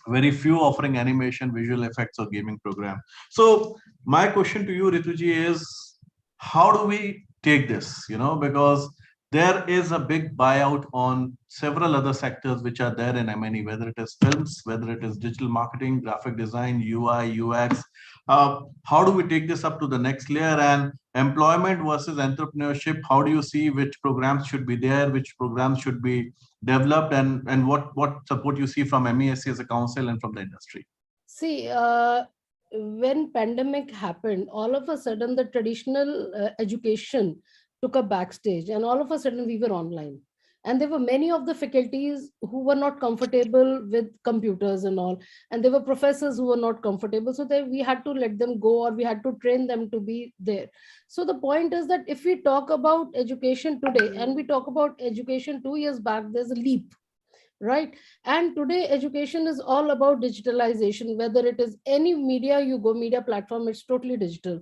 Very few offering animation, visual effects, or gaming program. So my question to you, Rituji, is how do we take this? Because there is a big buyout on several other sectors which are there in M&E, whether it is films, whether it is digital marketing, graphic design, UI, UX. How do we take this up to the next layer? And employment versus entrepreneurship, how do you see which programs should be there, which programs should be developed, and what support you see from MESC as a council and from the industry? See, when pandemic happened, all of a sudden the traditional education took a backstage, and all of a sudden we were online. And there were many of the faculties who were not comfortable with computers and all. And there were professors who were not comfortable. So we had to let them go, or we had to train them to be there. So the point is that if we talk about education today and we talk about education 2 years back, there's a leap. right? And today education is all about digitalization. Whether it is any media you go, media platform, it's totally digital.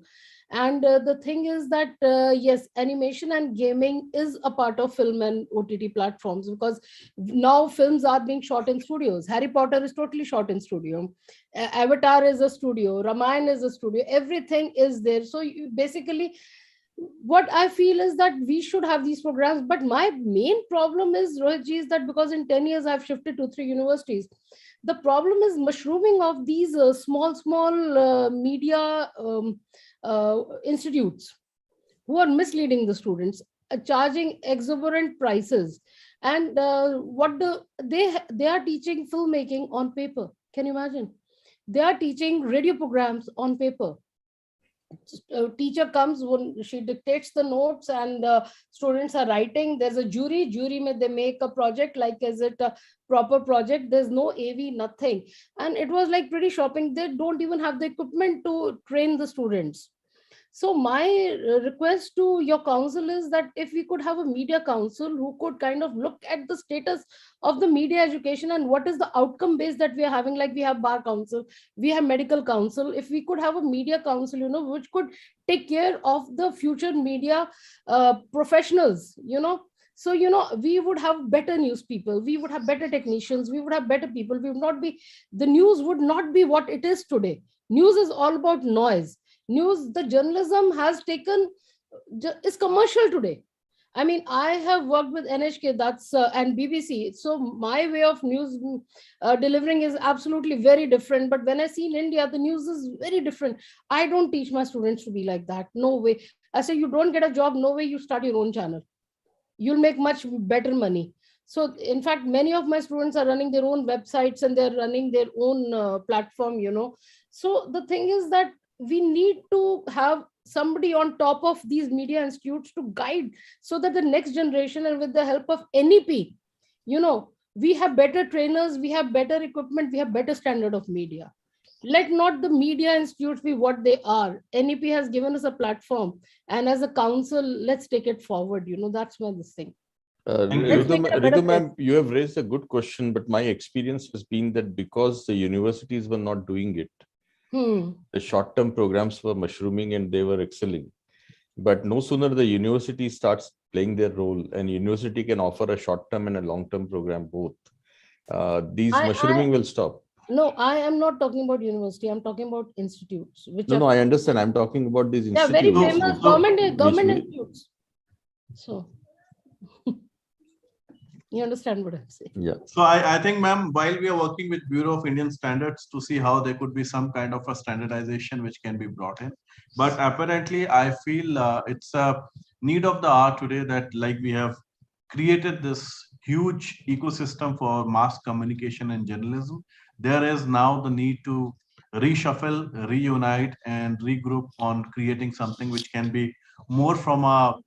And the thing is that yes, animation and gaming is a part of film and OTT platforms, because now films are being shot in studios. Harry Potter is totally shot in studio. Avatar is a studio, Ramayana is a studio, everything is there. So you basically, what I feel is that we should have these programs. But my main problem is, Rohitji, is that because in 10 years I've shifted to 3 universities, the problem is mushrooming of these small media institutes who are misleading the students, charging exorbitant prices. And they are teaching filmmaking on paper. Can you imagine? They are teaching radio programs on paper. Teacher comes, when she dictates the notes, and students are writing. There's a jury may they make a project, like, is it a proper project? There's no AV, nothing. And it was like pretty shocking. They don't even have the equipment to train the students. So my request to your council is that if we could have a media council who could kind of look at the status of the media education and what is the outcome base that we are having, like we have bar council, we have medical council. If we could have a media council, which could take care of the future media professionals, so, we would have better news people, we would have better technicians, we would have better people. We would not be, the news would not be what it is today. News is all about noise. News, the journalism has taken, is commercial today. I mean, I have worked with NHK, that's and BBC. So my way of news delivering is absolutely very different. But when I see in India, the news is very different. I don't teach my students to be like that. No way. I say, you don't get a job, no way you start your own channel. You'll make much better money. So in fact, many of my students are running their own websites and they're running their own platform, So the thing is that we need to have somebody on top of these media institutes to guide, so that the next generation, and with the help of NEP, we have better trainers, we have better equipment, we have better standard of media. Let not the media institutes be what they are. NEP has given us a platform, and as a council, let's take it forward. That's my this thing. Ritu ma'am, you have raised a good question, but my experience has been that because the universities were not doing it, the short-term programs were mushrooming and they were excelling. But no sooner the university starts playing their role, and university can offer a short-term and a long-term program both, these mushrooming will stop. No, I am not talking about university. I'm talking about institutes. No, I understand. I'm talking about these institutes. Very famous government institutes. So you understand what I'm saying? Yeah. So I think, ma'am, while we are working with Bureau of Indian Standards to see how there could be some kind of a standardization which can be brought in, but apparently I feel it's a need of the hour today that, like, we have created this huge ecosystem for mass communication and journalism. There is now the need to reshuffle, reunite, and regroup on creating something which can be more from a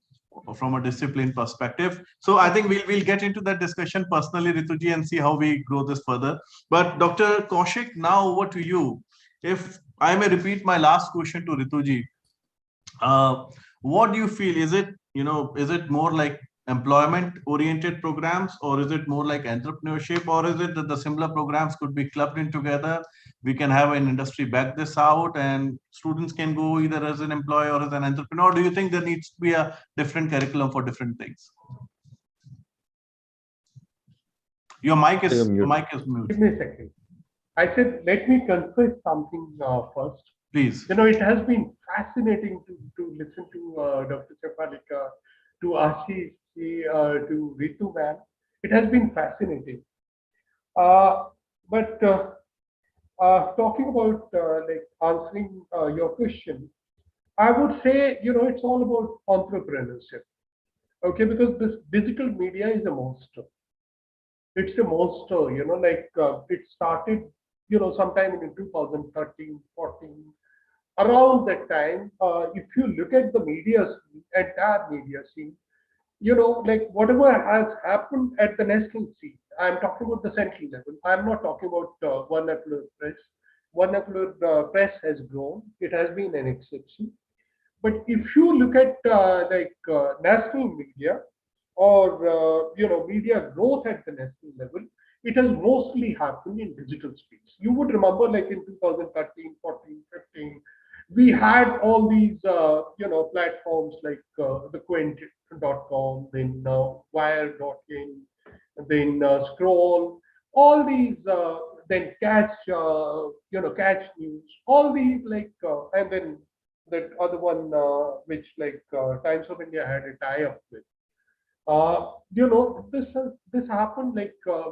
discipline perspective. So I think we'll get into that discussion personally, Rituji, and see how we grow this further. But Dr. Kaushik, now over to you. If I may repeat my last question to Rituji, what do you feel? Is it more like employment oriented programs, or is it more like entrepreneurship, or is it that the similar programs could be clubbed in together? We can have an industry back this out and students can go either as an employee or as an entrepreneur. Do you think there needs to be a different curriculum for different things? Your mic is mute. Give me a second. I said, let me confess something first. Please. It has been fascinating to listen to Dr. Shefalika, to Ashish, to Ritu man. It has been fascinating. But talking about answering your question, I would say, it's all about entrepreneurship. Okay, because this digital media is a monster. It's a monster, it started, sometime in 2013, 14. Around that time, if you look at the media scene, entire media scene, whatever has happened at the national scene, I'm talking about the central level. I'm not talking about vernacular press. Vernacular press has grown. It has been an exception. But if you look at national media or media growth at the national level, it has mostly happened in digital space. You would remember, like in 2013, 14, 15, we had all these, platforms like the Quint.com, then Wire.in, then Scroll, all these, then Catch News, all these and then that other one which Times of India had a tie-up with. This happened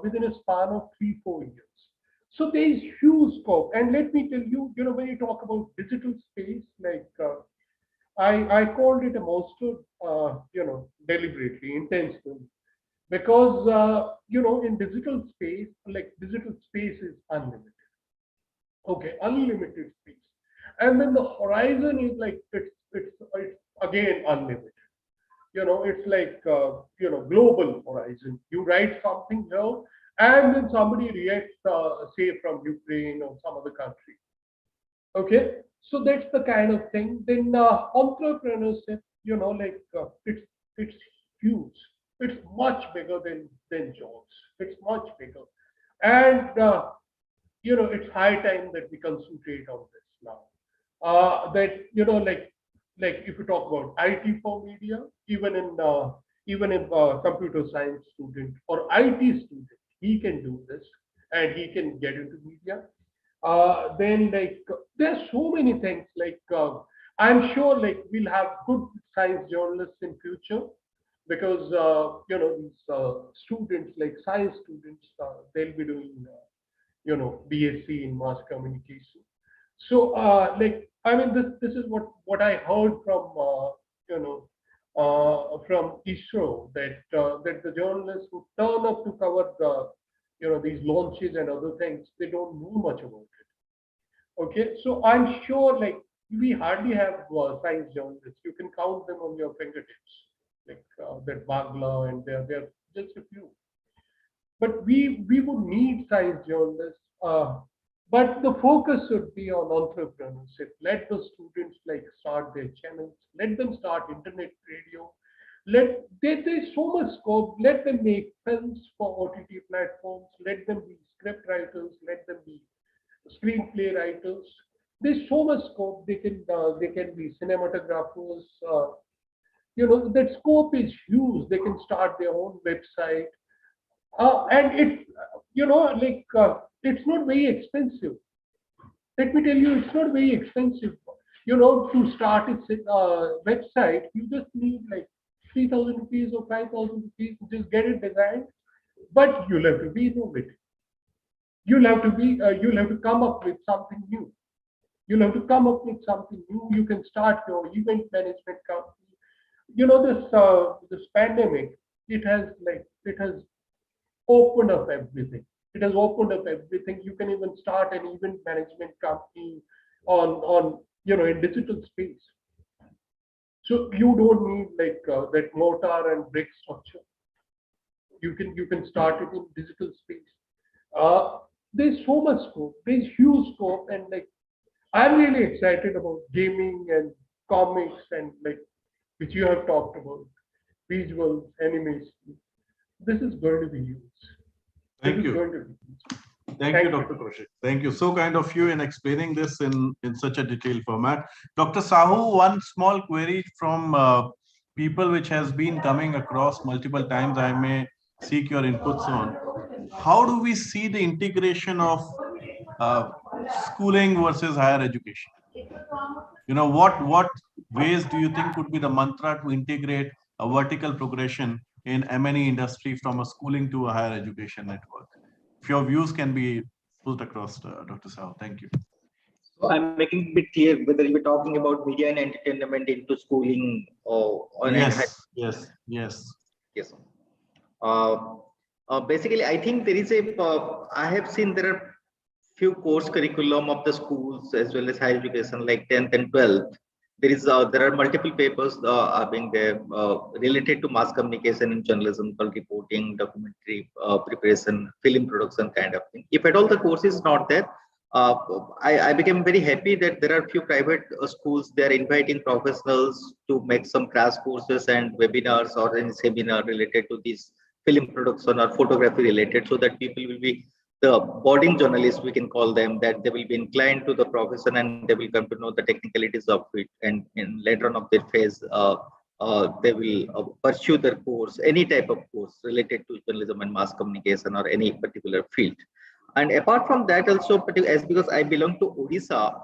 within a span of 3-4 years. So there is huge scope. And let me tell you, when you talk about digital space, I called it a monster, deliberately, intentionally, because in digital space, digital space is unlimited. Okay, unlimited space, and then the horizon is it's again unlimited. It's global horizon. You write something here, and then somebody reacts, say from Ukraine or some other country. Okay, so that's the kind of thing. Then entrepreneurship, it's huge. It's much bigger than jobs. It's much bigger, and it's high time that we concentrate on this now. If you talk about IT for media, even in computer science student or IT student, he can do this and he can get into media. Then there's so many things. I'm sure we'll have good science journalists in future, because these students, science students, they'll be doing BSc in mass communication. So this is what I heard from from ISRO, that the journalists who turn up to cover these launches and other things, they don't know much about it. Okay, so I'm sure we hardly have science journalists. You can count them on your fingertips, that Bagla, and they're just a few. But we would need science journalists. But the focus should be on entrepreneurship. Let the students start their channels. Let them start internet radio. There's so much scope. Let them make films for OTT platforms. Let them be script writers. Let them be screenplay writers. There's so much scope. They can be cinematographers. That scope is huge. They can start their own website. And it's it's not very expensive. Let me tell you, it's not very expensive. To start a website, you just need 3,000 rupees or 5,000 rupees to just get it designed. But you'll have to be innovative. You'll have to come up with something new. You'll have to come up with something new. You can start your event management company. This pandemic, it has opened up everything. It has opened up everything. You can even start an event management company on in digital space. So you don't need that mortar and brick structure. You can start it in digital space. There's so much scope. There's huge scope, and I'm really excited about gaming and comics and which you have talked about, visuals, animation. This is going to be huge. Thank you. Thank you, Dr. Kaushik. Thank you. So kind of you in explaining this in such a detailed format. Dr. Sahu, one small query from people which has been coming across multiple times. I may seek your inputs on. How do we see the integration of schooling versus higher education? What ways do you think would be the mantra to integrate a vertical progression in M&E industry from a schooling to a higher education network? If your views can be put across, Dr. Sahu. Thank you. So I'm making it bit clear whether you're talking about media and entertainment into schooling or yes. Basically, I think there is I have seen there are few course curriculum of the schools as well as higher education, like 10th and 12th. There are multiple papers being there related to mass communication and journalism, called reporting, documentary preparation, film production kind of thing. If at all the course is not there, I became very happy that there are few private schools, they are inviting professionals to make some crash courses and webinars or any seminar related to these film production or photography related, so that people will be the budding journalists, we can call them, that they will be inclined to the profession and they will come to know the technicalities of it, and later on of their phase, they will pursue their course, any type of course related to journalism and mass communication or any particular field. And apart from that, also, as because I belong to Odisha,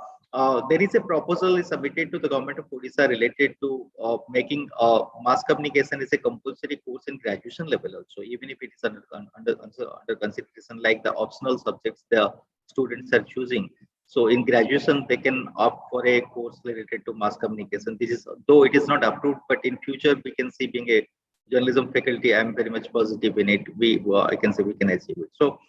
there is a proposal is submitted to the government of Odisha related to making mass communication as a compulsory course in graduation level also, even if it is under consideration like the optional subjects the students are choosing. So in graduation, they can opt for a course related to mass communication. This is, though it is not approved, but in future we can see, being a journalism faculty, I am very much positive in it. I can say we can achieve it. So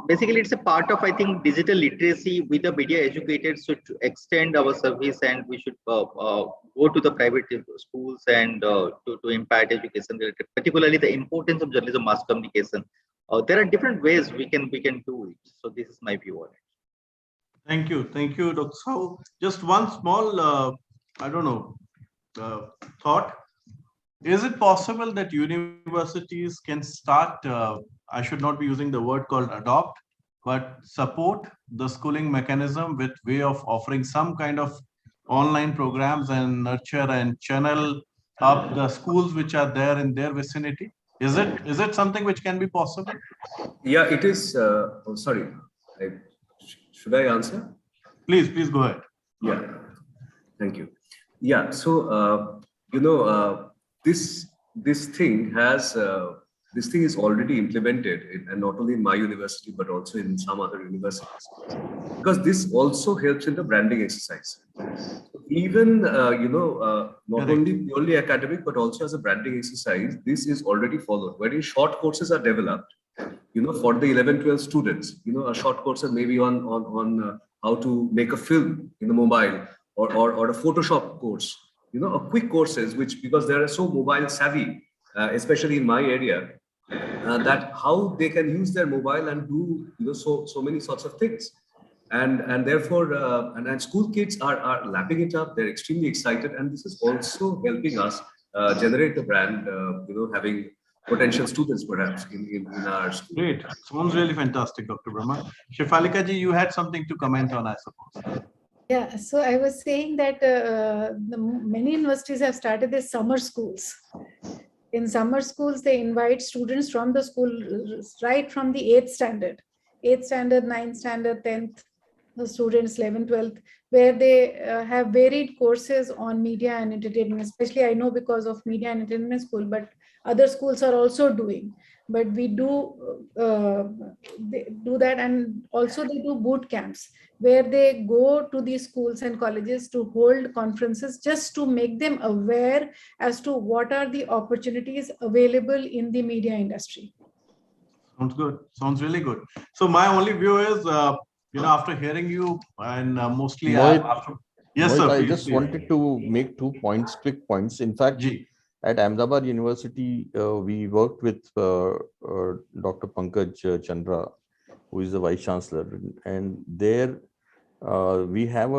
basically, it's a part of, I think, digital literacy. With the media educated should extend our service, and we should go to the private schools and to impact education related, particularly the importance of journalism mass communication. There are different ways we can do it. So this is my view on it. Thank you, Dr. Sahu. Just one small, thought. Is it possible that universities can start, I should not be using the word called adopt, but support the schooling mechanism with way of offering some kind of online programs and nurture and channel up the schools which are there in their vicinity? Is it something which can be possible? Yeah, it is. Sorry, should I answer? Please go ahead. Yeah, thank you. Yeah, so this thing is already implemented, and not only in my university but also in some other universities, because this also helps in the branding exercise. Even not only purely academic but also as a branding exercise, this is already followed. Very short courses are developed, for the 11-12 students. A short course maybe on how to make a film in the mobile, or a Photoshop course. A quick courses, which, because they are so mobile savvy, especially in my area, that how they can use their mobile and do so many sorts of things, and therefore and school kids are lapping it up. They're extremely excited, and this is also helping us generate the brand. Having potential students perhaps in our school. Great, sounds really fantastic, Dr. Brahma. Shefalika ji, you had something to comment on, I suppose. Yeah, so I was saying that many universities have started their summer schools. In summer schools, they invite students from the school right from the 8th standard, 9th standard, 10th, the students 11th, 12th, where they have varied courses on media and entertainment. Especially I know because of media and entertainment school, but other schools are also doing. But we do that, and also they do boot camps where they go to these schools and colleges to hold conferences just to make them aware as to what are the opportunities available in the media industry. Sounds good. Sounds really good. So my only view is, after hearing you, and mostly after. Yes, sir. I just wanted to make 2 points, quick points. In fact, at Ahmedabad University, we worked with Dr. Pankaj Chandra, who is the Vice Chancellor, and there we have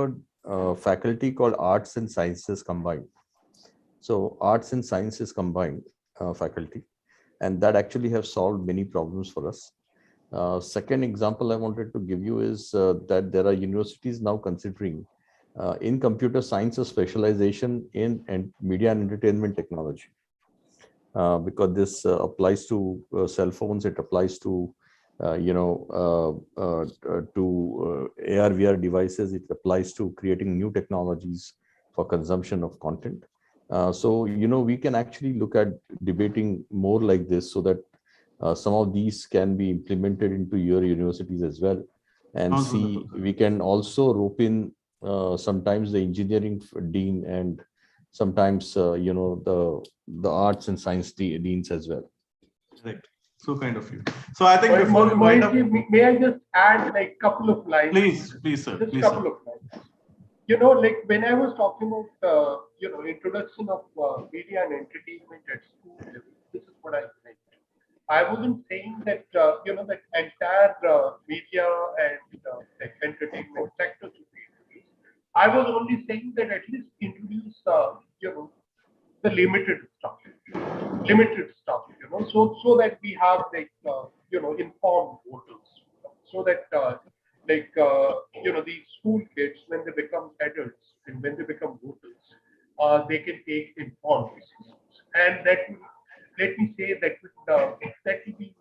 a faculty called Arts and Sciences Combined. So Arts and Sciences Combined faculty, and that actually have solved many problems for us. Second example I wanted to give you is that there are universities now considering in computer science a specialization in media and entertainment technology, because this applies to cell phones, it applies to AR/VR devices, it applies to creating new technologies for consumption of content. So we can actually look at debating more like this, so that some of these can be implemented into your universities as well, and see we can also rope in sometimes the engineering dean and sometimes the arts and science deans as well. Right. So kind of you. So I think before may I just add like a couple of lines? Please, sir. Just a couple of lines. Like when I was talking about introduction of media and entertainment at school level, this is what I meant. I wasn't saying that that entire media and entertainment sector should be introduced. I was only saying that at least introduce the limited stuff. so that we have informed voters, so that these school kids, when they become adults and when they become voters, they can take informed decisions. And that, let me say, that will be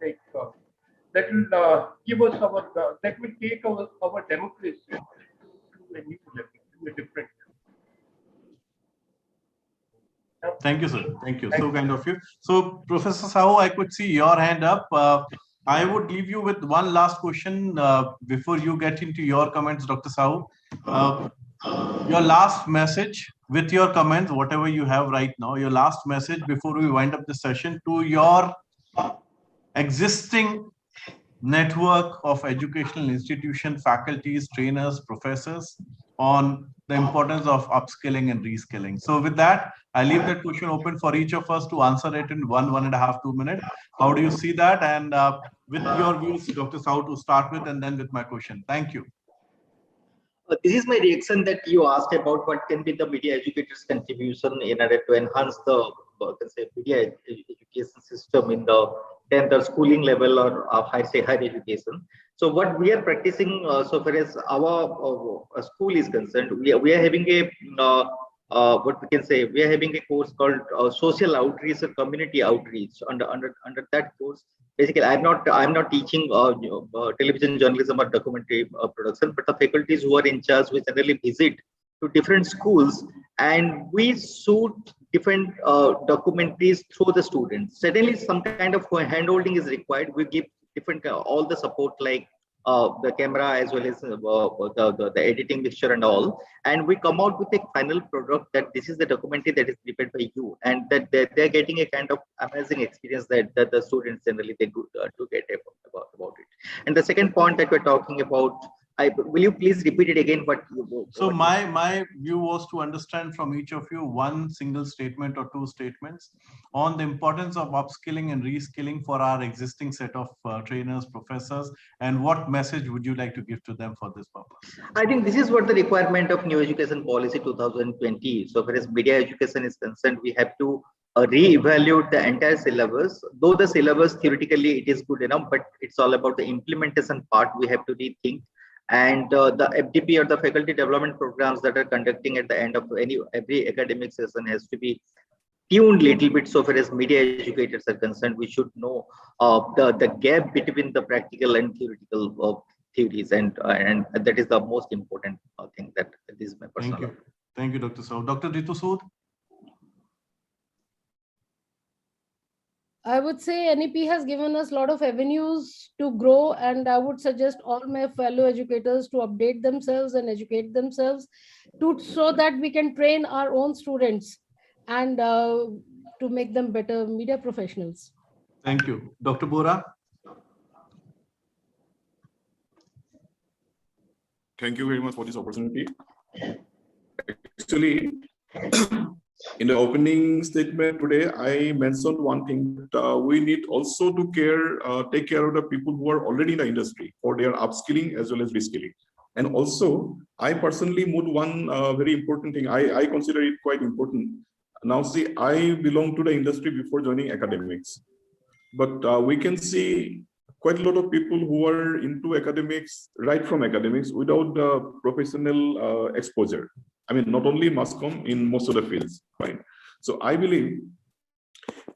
that will give us that will take our democracy to a new level, to a different level. Thank you, sir. Thank you. So kind of you. So, Professor Sahu, I could see your hand up. I would leave you with one last question before you get into your comments, Dr. Sahu. Your last message with your comments, whatever you have right now, your last message before we wind up the session to your existing network of educational institutions, faculties, trainers, professors on the importance of upskilling and reskilling. So with that, I leave that question open for each of us to answer it in 1.5, 2 minutes. How do you see that? And with your views, Dr. Sahu, to start with, and then with my question. Thank you. This is my reaction that you asked about what can be the media educators' contribution in order to enhance the media education system in the 10th or schooling level, or higher education. So what we are practicing, so far as our school is concerned, we are having a what we can say, we are having a course called social outreach or community outreach. Under that course, basically, I'm not teaching television journalism or documentary production, but the faculties who are in charge, we generally visit to different schools and we shoot different documentaries through the students. Certainly, some kind of hand-holding is required. We give different all the support, like the camera as well as the editing mixture and all, and we come out with a final product that this is the documentary that is prepared by you, and that they're getting a kind of amazing experience that the students generally they do to get about it. And the second point that we're talking about, will you please repeat it again? So my view was to understand from each of you one single statement or two statements on the importance of upskilling and reskilling for our existing set of trainers, professors, and what message would you like to give to them for this purpose? I think this is what the requirement of New Education Policy 2020. So, as media education is concerned, we have to re-evaluate the entire syllabus. Though the syllabus theoretically it is good enough, but it's all about the implementation part. We have to rethink. And the FDP or the faculty development programs that are conducting at the end of every academic session has to be tuned little bit. So far as media educators are concerned, we should know the gap between the practical and theoretical theories, and that is the most important thing. That this is my personal. Thank you, Dr. Sahu. Dr. Ritu Sood. I would say NEP has given us a lot of avenues to grow, and I would suggest all my fellow educators to update themselves and educate themselves so that we can train our own students and to make them better media professionals. Thank you. Dr. Bora. Thank you very much for this opportunity. Actually, in the opening statement today, I mentioned one thing that we need also to take care of the people who are already in the industry for their upskilling as well as reskilling. And also, I personally moved one very important thing. I consider it quite important. Now, see, I belong to the industry before joining academics, but we can see quite a lot of people who are into academics, right from academics, without the professional exposure. I mean, not only mass comm, in most of the fields, right? So I believe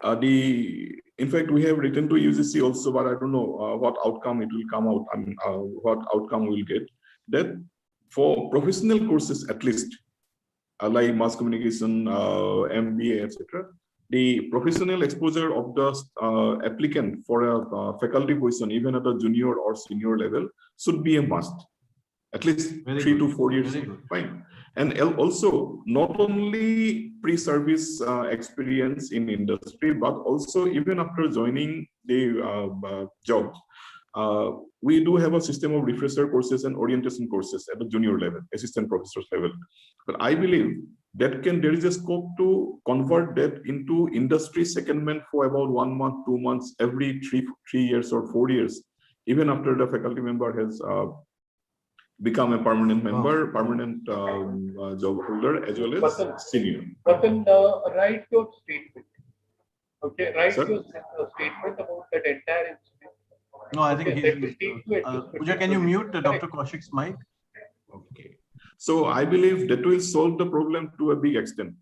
in fact, we have written to UGC also, but I don't know what outcome it will come out. I mean, what outcome we will get. That for professional courses, at least, like mass communication, MBA, etc., the professional exposure of the applicant for a faculty position, even at a junior or senior level, should be a must. At least 3 to 4 years, fine. And also, not only pre-service experience in industry, but also even after joining the job, we do have a system of refresher courses and orientation courses at the junior level, assistant professor's level. But I believe that there is a scope to convert that into industry secondment for about 1 month, 2 months, every 3 years or 4 years, even after the faculty member has become a permanent member, permanent job holder, as well as senior. But then, write your statement. Okay, write Sir? your statement about that entire incident. No, I think Okay, that will take you at least Pooja, can you 15 mute minutes. Dr. Kaushik's mic? Okay. So I believe that will solve the problem to a big extent.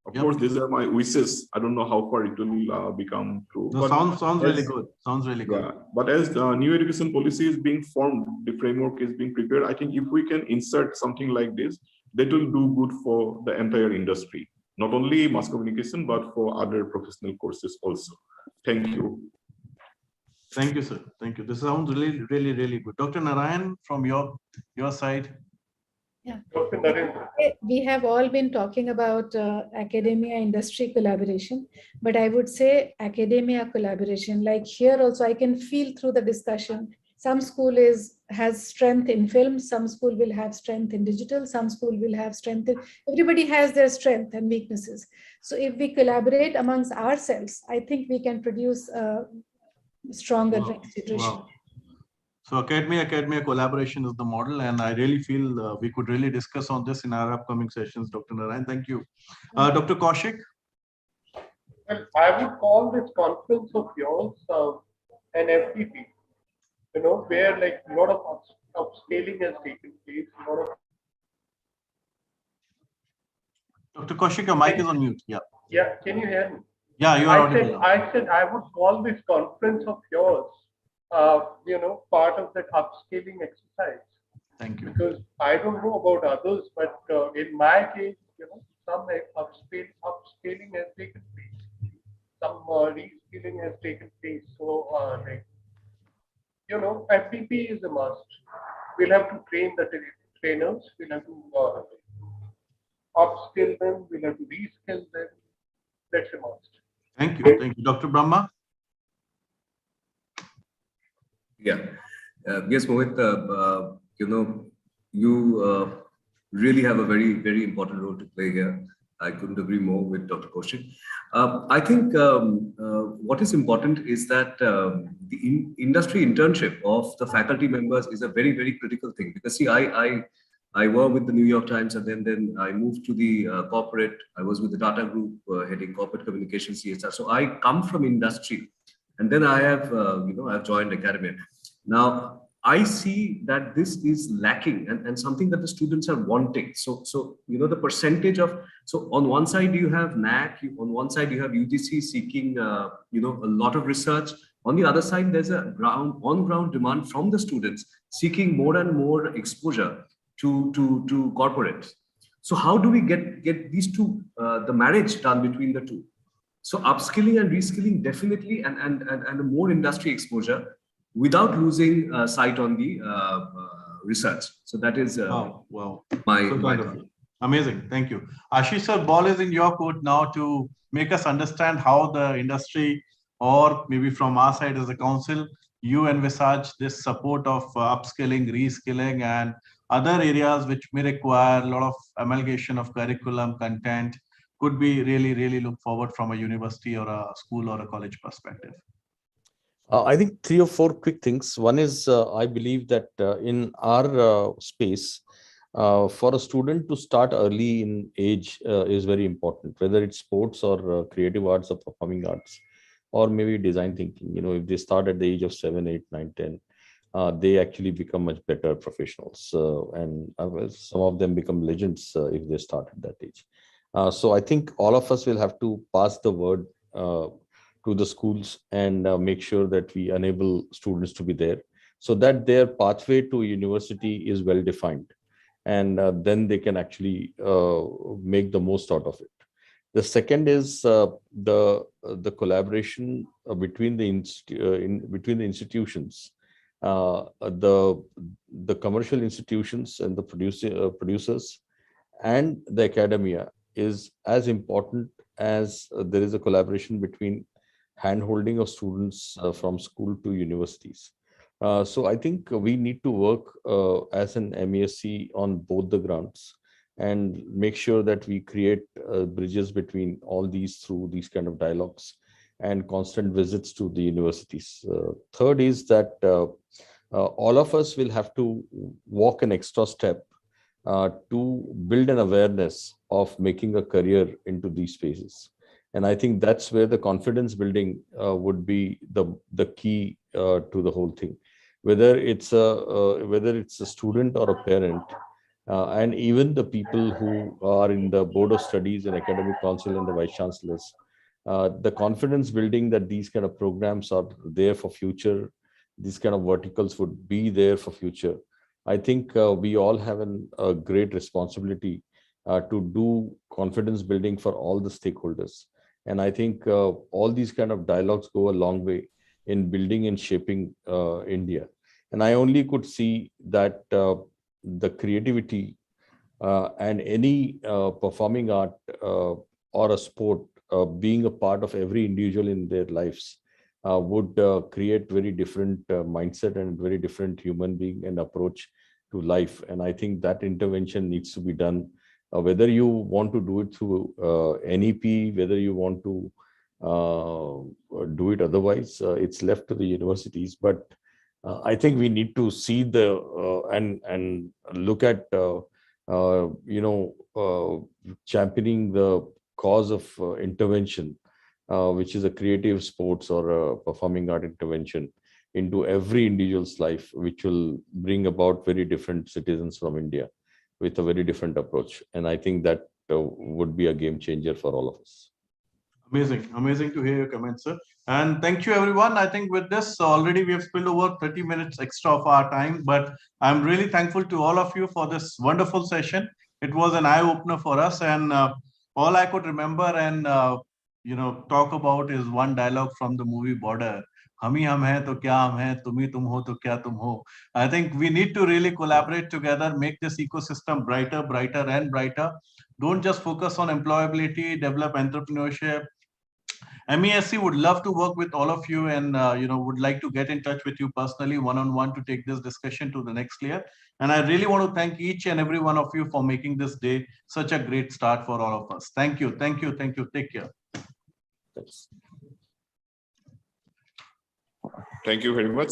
Of Yep. course, these are my wishes. I don't know how far it will become true. No, sounds really good. Sounds really good. Yeah, but as the new education policy is being formed, the framework is being prepared. I think if we can insert something like this, that will do good for the entire industry, not only mass communication, but for other professional courses also. Thank you. Thank you, sir. Thank you. This sounds really good. Dr. Narain, from your side. Yeah. Dr. Narendra. We have all been talking about academia industry collaboration, but I would say academia collaboration. Like here also, I can feel through the discussion. Some school has strength in film, some school will have strength in digital, some school will have strength in, everybody has their strength and weaknesses. So if we collaborate amongst ourselves, I think we can produce a stronger institution. Wow. So academia collaboration is the model, and I really feel we could really discuss on this in our upcoming sessions, Dr. Narain. Thank you. Dr. Kaushik? Well, I would call this conference of yours an FTP, where like a lot of upscaling has taken place. Dr. Kaushik, your mic is on mute. Yeah. Yeah, can you hear me? Yeah, you are audible. I said I would call this conference of yours, part of that upscaling exercise. Thank you. Because I don't know about others, but in my case, some upscaling has taken place, some reskilling has taken place. So, FTP is a must. We'll have to train the trainers. We'll have to upskill them. We'll have to reskill them. That's a must. Thank you. Thank you. Dr. Brahma? Yeah. Yes, Mohit, you really have a very, very important role to play here. I couldn't agree more with Dr. Kaushik. I think what is important is that the industry internship of the faculty members is a very, very critical thing. Because see, I work with the New York Times, and then I moved to the corporate. I was with the Tata Group heading corporate communication CSR. So I come from industry, and then I have I've joined academia. Now I see that this is lacking and something that the students are wanting. So the percentage of, so on one side you have NAC, on one side you have UGC seeking a lot of research. On the other side, there's a on-ground demand from the students seeking more and more exposure to corporates. So how do we get these two, the marriage done between the two? So upskilling and reskilling definitely, and a more industry exposure without losing sight on the research. So that is my amazing. Thank you. Ashish sir, ball is in your court now to make us understand how the industry, or maybe from our side as a council, you envisage this support of upskilling, reskilling, and other areas which may require a lot of amalgamation of curriculum content. Could be really look forward from a university or a school or a college perspective. I think 3 or 4 quick things. One is I believe that in our space, for a student to start early in age is very important, whether it's sports or creative arts or performing arts, or maybe design thinking. If they start at the age of 7, 8, 9, 10, they actually become much better professionals. And some of them become legends if they start at that age. So I think all of us will have to pass the word to the schools and make sure that we enable students to be there, so that their pathway to university is well defined, and then they can actually make the most out of it. The second is the collaboration between the institutions, the commercial institutions and the producers and the academia is as important as there is a collaboration between hand-holding of students from school to universities. So I think we need to work as an MESC on both the grounds and make sure that we create bridges between all these through these kind of dialogues and constant visits to the universities. Third is that all of us will have to walk an extra step to build an awareness of making a career into these spaces. And I think that's where the confidence building would be the key to the whole thing. Whether it's a student or a parent, and even the people who are in the board of studies and academic council and the vice chancellors, the confidence building that these kind of programs are there for future, these kind of verticals would be there for future. I think we all have a great responsibility to do confidence building for all the stakeholders. And I think all these kind of dialogues go a long way in building and shaping India. And I only could see that the creativity and any performing art or a sport being a part of every individual in their lives would create very different mindset and very different human being and approach to life. And I think that intervention needs to be done, whether you want to do it through NEP, whether you want to do it otherwise, it's left to the universities. But I think we need to see and look at championing the cause of intervention, which is a creative sports or a performing art intervention into every individual's life, which will bring about very different citizens from India with a very different approach. And I think that would be a game changer for all of us. Amazing to hear your comments, sir. And thank you, everyone. I think with this, already we have spilled over 30 minutes extra of our time, but I'm really thankful to all of you for this wonderful session. It was an eye-opener for us, and all I could remember and talk about is one dialogue from the movie Border. हम ही हम हैं तो क्या हम हैं, तुम ही तुम हो तो क्या तुम हो. I think we need to really collaborate together, make this ecosystem brighter and brighter. Don't just focus on employability, develop entrepreneurship. MESC would love to work with all of you and would like to get in touch with you personally, one-on-one, to take this discussion to the next layer. And I really want to thank each and every one of you for making this day such a great start for all of us. Thank you. Take care. Thanks. Thank you very much.